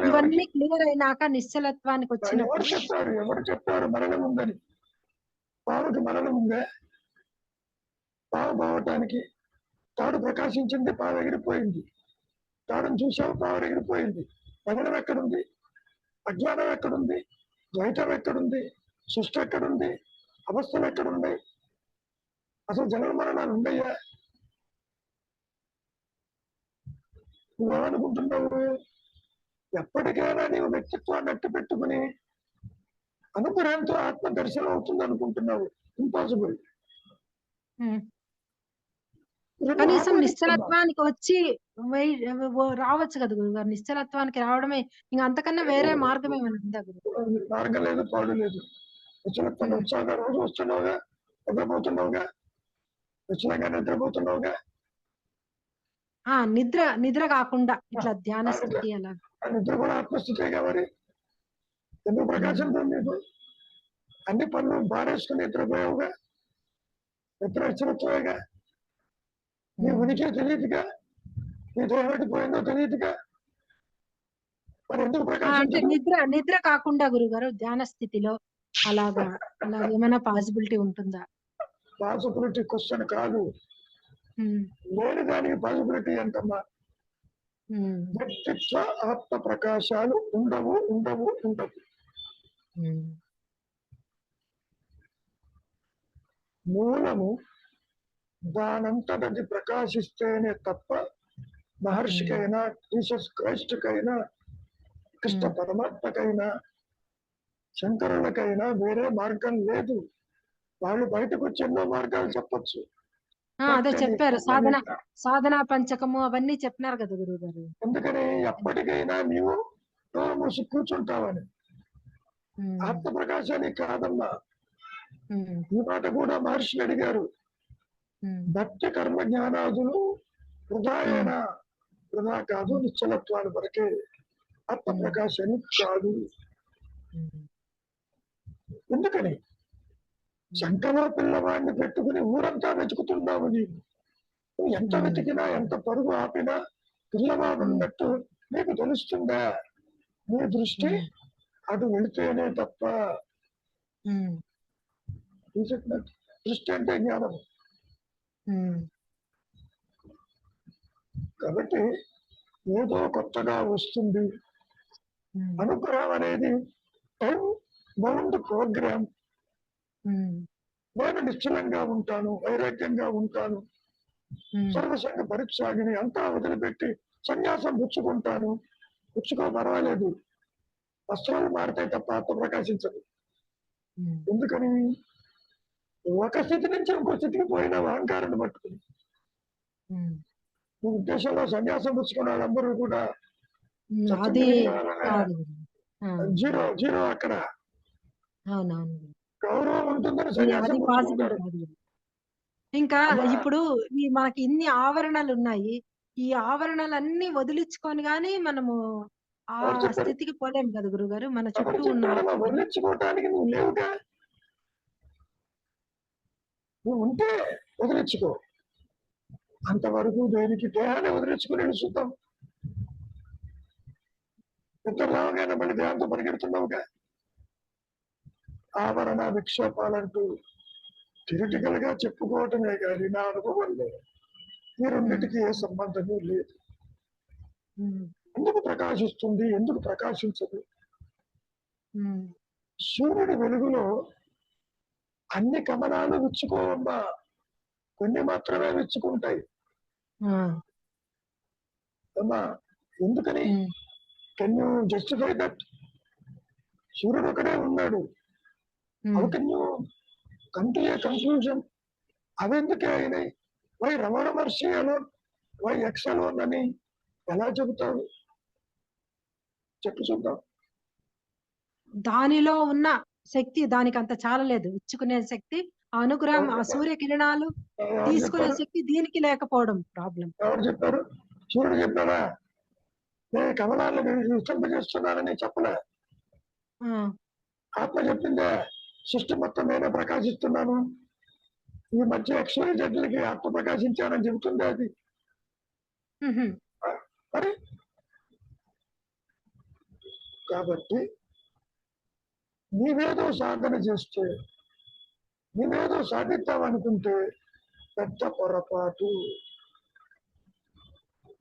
ఇవన్నీ క్లియర్ అయినాక నిశ్చలత్వానికి వచ్చినప్పుడు. ఎవరు చెప్పారు మరణం ఉందని? పావుకి మరణం ఉందే? పావు పోవటానికి తాడు ప్రకాశించింది, పావు ఎగిరిపోయింది. తాడును చూసావు, పావు ఎగిరిపోయింది. మరణం ఎక్కడుంది? అజ్ఞానం ఎక్కడుంది? ద్వైతం ఎక్కడుంది? సృష్టి ఎక్కడుంది? అవస్థలు ఎక్కడున్నాయి? అసలు జన్మ మరణాలు ఉండయ్యా? నువ్వేమనుకుంటున్నావు? ఎప్పటికైనా నీవు వ్యక్తిత్వాన్ని అట్టు పెట్టుకుని అనుగ్రహంతో ఆత్మ దర్శనం అవుతుంది అనుకుంటున్నావు. ఇంపాసిబుల్. రెండు కనీసం ఆహ్వానిస్తున్నాం. నిశ్చలత్వానికి వచ్చి రావచ్చు కదా గురుగారు. నిశ్చలత్వానికి రావడమే ఇంక అంతకన్నా వేరే మార్గం ఏమైనా ఉందా గురుగారు? మార్గం లేదు, పాడు లేదు. నిశ్చలత్వం ఉమ్. వచ్చాక రోజు వస్తున్నావుగా, నిద్రపోతున్నావుగా, నిశ్చలంగా నిద్రపోతున్నావుగా. నిద్ర కాకుండా ఇట్లా ధ్యాన ఆ నిద్ర స్థితి అలా. ఆ నిద్ర కూడా ఆత్మస్థితే మరి. ఎందుకు ప్రకాశించదు నీకు? అన్ని పనులు బారేసుకుని నిద్రపోయావుగా, నిద్ర నిశ్చలత్వమేగా. నీ ఉనికి తెలియదుగా, నీ దేహం పోయిందో తెలియదుగా, మరి ఎందుకు అంటే ప్రకాశించదు? నిద్ర కాకుండా గురుగారు ధ్యాన స్థితిలో అలాగా ఏమైనా పాసిబిలిటీ ఉంటుందా? పాసిబిలిటీ క్వశ్చన్ కాదు, ఉమ్. లేని దానికి పాసిబిలిటీ ఎంతమ్మా? ఉమ్. వ్యక్తిత్వ ఆత్మ ప్రకాశాలు ఉండవు ఉండవు ఉండవు. ఉమ్. మూలము దానంతటది ప్రకాశిస్తేనే తప్ప మహర్షికైనా, జీసస్ క్రైస్ట్కైనా, కృష్ణ పరమాత్మకైనా, శంకరులకైనా వేరే మార్గం లేదు. వాళ్ళు బయటకు వచ్చి ఎన్నో మార్గాలు చెప్పచ్చు. అదే చెప్పారు. సాధనా పంచకము అవన్నీ చెప్పినారు కదా గురువు గారు. ఎందుకని ఎప్పటికైనా నీవు నోరు మూసి కూర్చుంటావని. ఆత్మ ప్రకాశానికి కాదమ్మా. ఈ మాట కూడా మహర్షులు అడిగారు. భక్తి కర్మ జ్ఞానాదులు వృధాయేనా? వృధా కాదు, నిశ్చలత్వాన్ని వరకే, ఆత్మ ప్రకాశానికి కాదు. ఎందుకని సంకలో పిల్లవాడిని పెట్టుకుని ఊరంతా వెతుకుతున్నావు నీవు. నువ్వు ఎంత వెతికినా, ఎంత పరుగు ఆపినా పిల్లవాడు ఉన్నట్టు నీకు తెలుస్తుందా? నీ దృష్టి అటు వెళితేనే తప్ప. దృష్టి అంటే జ్ఞానం. కాబట్టి ఏదో కొత్తగా వస్తుంది. అనుగ్రహం అనేది టైం బౌండ్ ప్రోగ్రామ్. నేను నిశ్చలంగా ఉంటాను, వైరాగ్యంగా ఉంటాను, సర్వసంగ పరిత్యాగిని అంతా వదిలిపెట్టి సన్యాసం పుచ్చుకుంటాను. పుచ్చుకో, పర్వాలేదు, వస్త్రాలు మారితే తప్ప ఆత్మ ప్రకాశించదు. ఎందుకని? ఒక స్థితి నుంచి ఇంకో స్థితికి పోయిన అహంకారాన్ని పట్టుకుని. ఈ ఉద్దేశంలో సన్యాసం పుచ్చుకున్న వాళ్ళందరూ కూడా జీరో జీరో. అక్కడ గౌరవం ఉంటుందని సన్యాసం పుచ్చుకుంటారు. ఇంకా ఇప్పుడు మనకి ఇన్ని ఆవరణలు ఉన్నాయి. ఈ ఆవరణలన్నీ వదిలించుకొని గానీ మనము ఆ స్థితికి పోలేము కదా గురుగారు. మన చుట్టూ ఉన్న వదిలించుకోవటానికి నువ్వు లేవుగా. నువ్వు ఉంటే వదిలించుకో. అంతవరకు దేనికి? దేహాన్ని వదిలించుకుని చూద్దాం. ఎంత లావుగానే మళ్ళీ దేహంతో పరిగెడుతున్నావుగా. ఆవరణ విక్షేపాలంటూ థియరిటికల్ గా చెప్పుకోవటమే కానీ నా అనుభవంలో ఈ రెండింటికి ఏ సంబంధము లేదు. ఎందుకు ప్రకాశిస్తుంది, ఎందుకు ప్రకాశించదు? సూర్యుడి వెలుగులో అన్ని కమలాలు విచ్చుకోవమ్మా, కొన్ని మాత్రమే విచ్చుకుంటాయి అమ్మా. ఎందుకని? Can you justify that? సూర్యుడు ఒకడే ఉన్నాడు. How can you come to a conclusion? అవెందుకే అయినాయి? Why Ramana Maharshi alone, why X alone అని ఎలా చెబుతావు? చెప్పు చూద్దాం. దానిలో ఉన్న శక్తి దానికి అంత చాలలేదు. ఇచ్చుకునే శక్తి, అనుగ్రహం, ఆ సూర్య కిరణాలు తీసుకునే శక్తి దీనికి లేకపోవడం ప్రాబ్లం. ఎవరు చెప్పారు? సూర్యుడు చెప్పారా? నేను కమలాన్ని విస్తరింపజేస్తున్నానని చెప్పలే. ఆత్మ చెప్పిందే, సృష్టి మొత్తం నేనే ప్రకాశిస్తున్నాను. ఈ మధ్య ఎక్స్వై జడ్లకి ఆత్మ ప్రకాశించానని చెబుతుంది అది. మరి కాబట్టి నీవేదో సాధన చేస్తే, నీవేదో సాధిద్దామనుకుంటే పెద్ద పొరపాటు.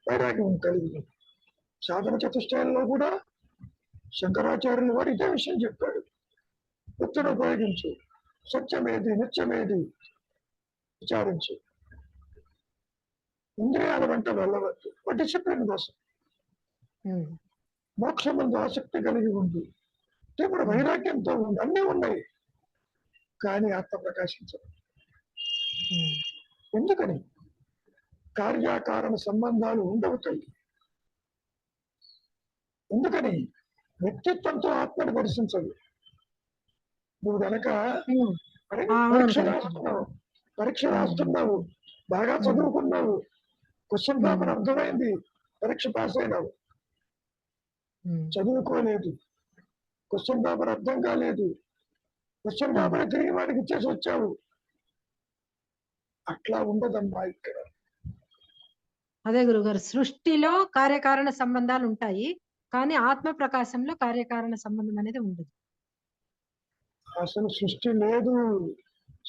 వైరాగ్యం కలిగి సాధన చతుష్టయంలో కూడా శంకరాచార్యులు వారు ఇదే విషయం చెప్పాడు. వృత్తిని ఉపయోగించు, సత్యమేది నిత్యమేది విచారించు, ఇంద్రియాల వెంట వెళ్ళవద్దు, డిసిప్లిన్ కోసం. మోక్షం ముందు ఆసక్తి కలిగి ఉంది, తీవ్ర వైరాగ్యంతో ఉంది, అన్నీ ఉన్నాయి, కానీ ఆత్మ ప్రకాశించదు. ఎందుకని? కార్యకారణ సంబంధాలు ఉండవు తల్లి. ఎందుకని వ్యక్తిత్వంతో ఆత్మను దర్శించదు. నువ్వు గనక పరీక్ష రాస్తున్నావు, పరీక్ష రాస్తున్నావు, బాగా చదువుకున్నావు, క్వశ్చన్ పేపర్ అర్థమైంది, పరీక్ష పాస్ అయినావు. చదువుకోలేదు, క్వశ్చన్ పేపర్ అర్థం కాలేదు, క్వశ్చన్ పేపర్ తిరిగి వాడికి ఇచ్చేసి వచ్చావు. అట్లా ఉండదమ్మా ఇక్కడ. అదే గురుగారు, సృష్టిలో కార్యకారణ సంబంధాలు ఉంటాయి, కానీ ఆత్మ ప్రకాశంలో కార్యకారణ సంబంధం అనేది ఉండదు. అసలు సృష్టి లేదు,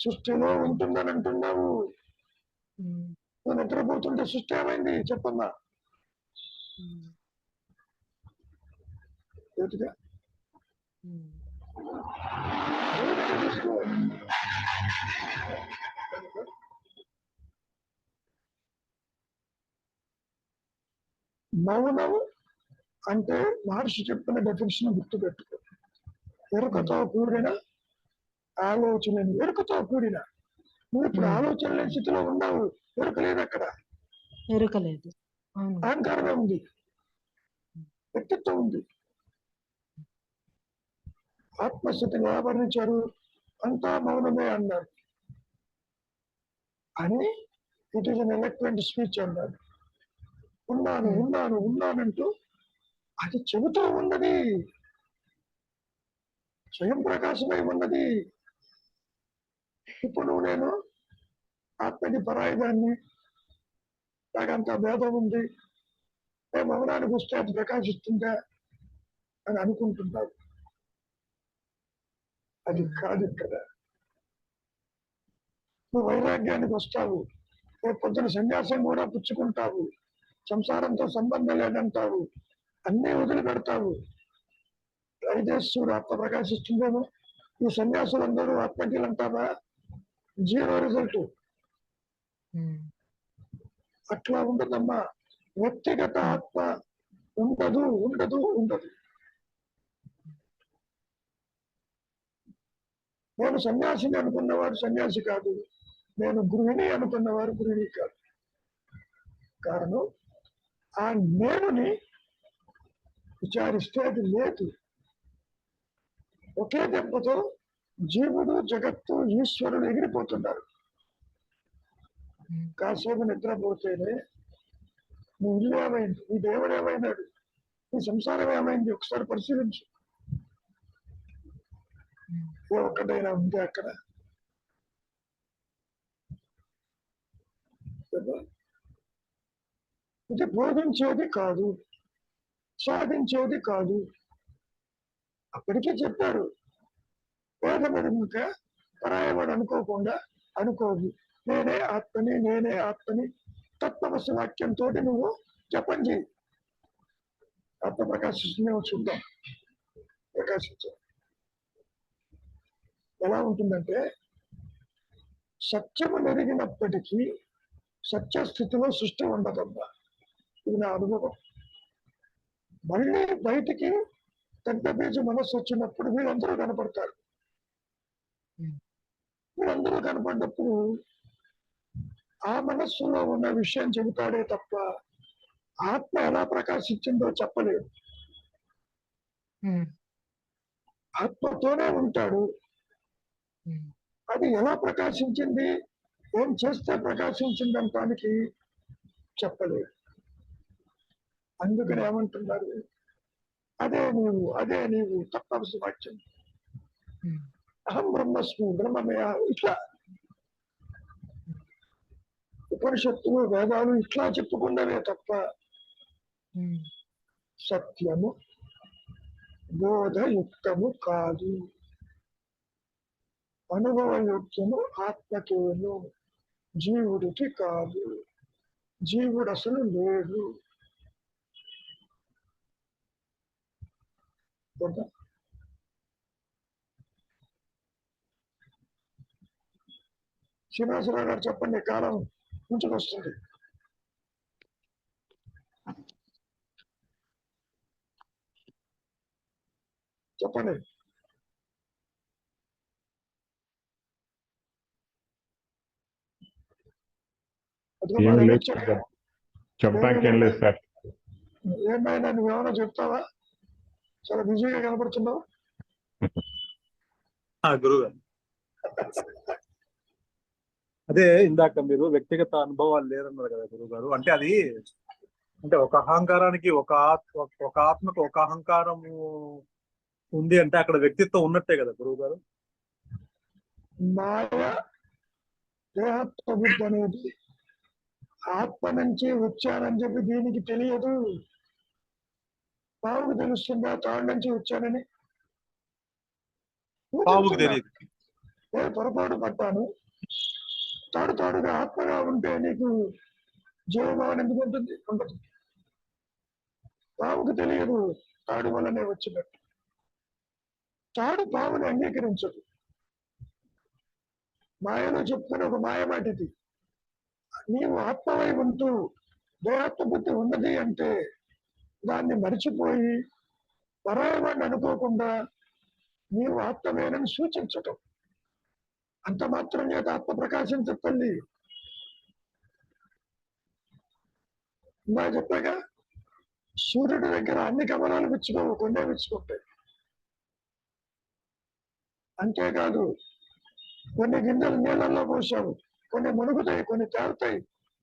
సృష్టిలో ఉంటుందని అంటున్నావు. నువ్వు నిద్రపోతుంటే సృష్టి ఏమైంది చెప్పమ్మా? మౌనం అంటే మహర్షి చెప్పిన డెఫినేషన్ గుర్తుపెట్టుకో. ఎరుకతో కూడిన ఆలోచనని, ఎరుకతో కూడిన. నువ్వు ఇప్పుడు ఆలోచన లేని స్థితిలో ఉన్నావు, ఎరుక లేదు అక్కడ, ఎరుక లేదు, అహంకారమే ఉంది, వ్యక్తిత్వం ఉంది. ఆత్మస్థితిని ఎలా వర్ణించారు? అంతా మౌనమే అన్నారు అని ఇట్ ఈస్ అన్ ఎలక్ట్రెంట్ స్పీచ్ అన్నారు. ఉన్నాను ఉన్నాను ఉన్నానంటూ అది చెబుతూ ఉన్నది, స్వయం ప్రకాశమై ఉన్నది. ఇప్పుడు నేను ఆత్మకి పరాయిదాన్ని, నాకంతా భేదం ఉంది, నేను మౌనానికి వస్తే అది ప్రకాశిస్తుందా అని అనుకుంటున్నారు. అది కాదు ఇక్కడ. నువ్వు వైరాగ్యానికి వస్తావు, రేపు పొద్దున సన్యాసం కూడా పుచ్చుకుంటావు, సంసారంతో సంబంధం లేదంటావు, అన్నీ వదిలిపెడతావు. ఐదేశ్వరుడు ఆత్మ ప్రకాశిస్తుందేమో, ఈ సన్యాసులందరూ ఆత్మజ్ఞులు అంటారా? Zero result. అట్లా ఉండదమ్మా. వ్యక్తిగత ఆత్మ ఉండదు ఉండదు ఉండదు. నేను సన్యాసిని అనుకున్నవాడు సన్యాసి కాదు, నేను గృహిణి అనుకున్నవాడు గృహిణి కాదు. కారణం ఆ నేనుని విచారిస్తే అది లేదు. ఒకే దెబ్బతో జీవుడు, జగత్తు, ఈశ్వరుడు ఎగిరిపోతున్నారు. కాసేపు నిద్రపోతేనే నీ ఇల్లు ఏమైంది, నీ దేవుడు ఏమైనాడు, నీ సంసారం ఏమైంది ఒకసారి పరిశీలించు. ఏ ఒక్కటైనా ఉంది అక్కడ? ఇది బోధించేది కాదు, సాధించేది కాదు. అప్పటికే చెప్పారు, వేదమరిముక పరాయవాడు అనుకోకుండా అనుకోదు. నేనే ఆత్మని, నేనే ఆత్మని తత్వమసి వాక్యంతో నువ్వు జపం చేయి, ఆత్మ ప్రకాశిస్తూనే చూద్దాం. ప్రకాశించ ఎలా ఉంటుందంటే, సత్యము నెరిగినప్పటికీ సత్యస్థితిలో సృష్టి ఉండదమ్మా. ఇది నా అనుభవం. మళ్ళీ బయటికి పెద్ద బీజ మనస్సు వచ్చినప్పుడు వీళ్ళందరూ కనపడతారు. వీళ్ళందరూ కనపడినప్పుడు ఆ మనస్సులో ఉన్న విషయం చెబుతాడే తప్ప ఆత్మ ఎలా ప్రకాశించిందో చెప్పలేదు. ఆత్మతోనే ఉంటాడు. అది ఎలా ప్రకాశించింది, ఏం చేస్తే ప్రకాశించింది అనటానికి చెప్పలేదు. అందుకని ఏమంటున్నారు, అదే నీవు, అదే నీవు తత్వమసి వాక్యం, అహం బ్రహ్మస్మి బ్రహ్మమయ, ఇట్లా ఉపనిషత్తులు, వేదాలు ఇట్లా చెప్పుకున్నవే తప్ప సత్యము బోధయుక్తము కాదు. అనుభవయోగ్యము ఆత్మకేను, జీవుడికి కాదు. జీవుడు అసలు లేడు. శ్రీనివాసరావు గారు చెప్పండి, కాలం ముంచుకొస్తుంది. చెప్పండి. అదిగో ఏం మరి లేదు వచ్చాడు. సార్. చెప్పడానికి ఏం లేదు సార్. ఏమైనా నువ్వేమైనా చెప్తావా? చాలా బిజీగా కనపడుతున్నావు. గురుగారు అదే ఇందాక మీరు వ్యక్తిగత అనుభవాలు లేరన్నారు కదా గురుగారు. అంటే అది అంటే ఒక అహంకారానికి ఒక ఆత్మకు ఒక అహంకారము ఉంది అంటే అక్కడ వ్యక్తిత్వం ఉన్నట్టే కదా గురువు గారు. మాయ దేహత్వ బుద్ధి అనేది ఆత్మ నుంచి వచ్చానని చెప్పి దీనికి తెలియదు. పావుకు తెలుస్తుందా తాడు నుంచి వచ్చానని? పావుకు తెలియదు. నేను పొరపాటు పడ్డాను. తాడుగా ఆత్మగా ఉంటే నీకు జీవభావన ఎందుకు ఉంటుంది? ఉండదు. పావుకు తెలియదు తాడు వల్లనే వచ్చినట్టు. తాడు పావుని అంగీకరించదు. మాయలో చెప్పుకునే ఒక మాయ మాట ఇది. నీవు ఆత్మవై ఉంటూ దేహాత్మ బుద్ధి ఉన్నది అంటే దాన్ని మరిచిపోయి పరాయవాడిని అనుకోకుండా నీవు ఆత్మవేనని సూచించటం. అంత మాత్రం చేత ఆత్మ ప్రకాశించదు తల్లి. నా చెప్పాగా సూర్యుడి దగ్గర అన్ని కమలాలు విచ్చుకోవు, కొన్నే విచ్చుకుంటాయి. అంతేకాదు కొన్ని గింజలు నీళ్ళల్లో పోసావు, కొన్ని మునుగుతాయి, కొన్ని తేలుతాయి,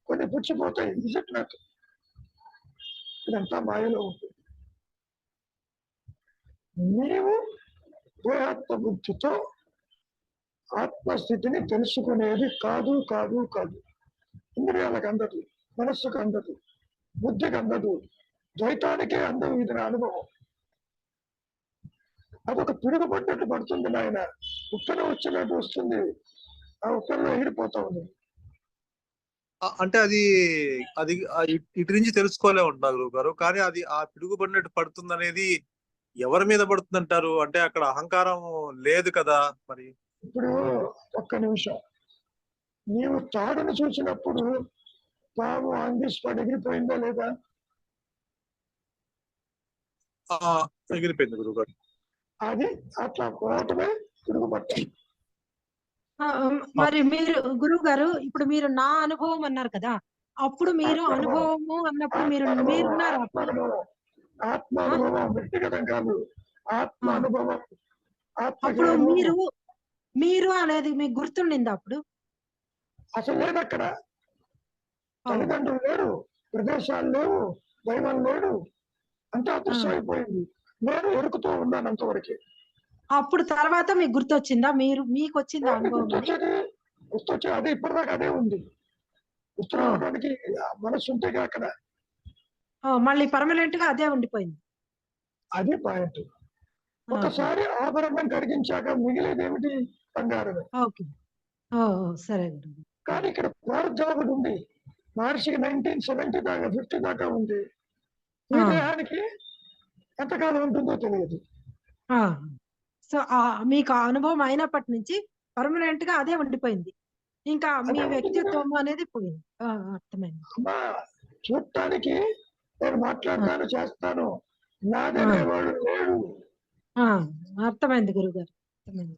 కొన్ని పుచ్చిపోతాయి. ఇజట్నట్టు ఇదంతా మాయలో ఉంటుంది. నీవు దేహాత్మ బుద్ధితో ఆత్మస్థితిని తెలుసుకునేది కాదు కాదు కాదు. ఇంద్రియాలకు అందదు, మనస్సుకు అందదు, బుద్ధికి అందదు, ద్వైతానికే అందదు. ఇది నా అనుభవం. అదొక పిడుగు పడ్డట్టు పడుతుంది నాయన. ఉత్తరం వచ్చినట్టు వస్తుంది, ఆ ఉత్తరంలో ఎగిరిపోతా ఉంది. అంటే అది అది ఇటు నుంచి తెలుసుకోలే ఉంటారు గురువు గారు. కానీ అది ఆ పిడుగుపడినట్టు పడుతుంది అనేది ఎవరి మీద పడుతుంది అంటారు? అంటే అక్కడ అహంకారం లేదు కదా మరి. ఇప్పుడు ఒక్క నిమిషం, నీవు తాడును చూసినప్పుడు పాము అందిస్పాట్ ఎగిరిపోయిందా లేదా? ఎగిరిపోయింది గురువు గారు. అది అట్లా పోవటమే తిరుగుబట్టాలి. మరి మీరు గురువు గారు ఇప్పుడు మీరు నా అనుభవం అన్నారు కదా, అప్పుడు మీరు అనుభవము అన్నప్పుడు మీరున్నారు ఆత్మానుభవం వ్యక్తిగతం కాదు, ఆత్మానుభవం. అప్పుడు మీరు అనేది మీకు గుర్తుండింది అప్పుడు? అసలు లేదు అక్కడ. తల్లిదండ్రులు లేరు, ప్రదేశాలు లేవు, దైవం లేడు, అంతా అదృశ్యం అయిపోయింది. నేను ఎరుకుతూ ఉన్నాను అంతవరకు. అప్పుడు తర్వాత మీకు గుర్తొచ్చిందా? మీకు వచ్చింది అనుభవం? గుర్తొచ్చేది అదే, ఇప్పటిదాకా అదే ఉంది. గుర్తురావడానికి మనసు ఉంటే అక్కడ మళ్ళీ పర్మనెంట్ గా అదే ఉండిపోయింది. అదే పాయింట్. ఒకసారి ఆభరణం కరిగించాక మిగిలేది ఏమిటి? బంగారమే. సరే. కానీ ఇక్కడ ప్రారంభం ఉంది. మహర్షికి 1970 దాకా 50 దాకా ఉంది. ఈ దేహానికి ఎంతకాలం ఉంటుందో తెలియదు. సో మీకు అనుభవం అయినప్పటి నుంచి పర్మనెంట్ గా అదే ఉండిపోయింది. ఇంకా మీ వ్యక్తిత్వం అనేది పోయింది. అర్థమైంది. చూడటానికి నేను మాట్లాడతాను, చేస్తాను, నాదనేవాడు లేడు. అర్థమైంది గురుగారు, అర్థమైంది.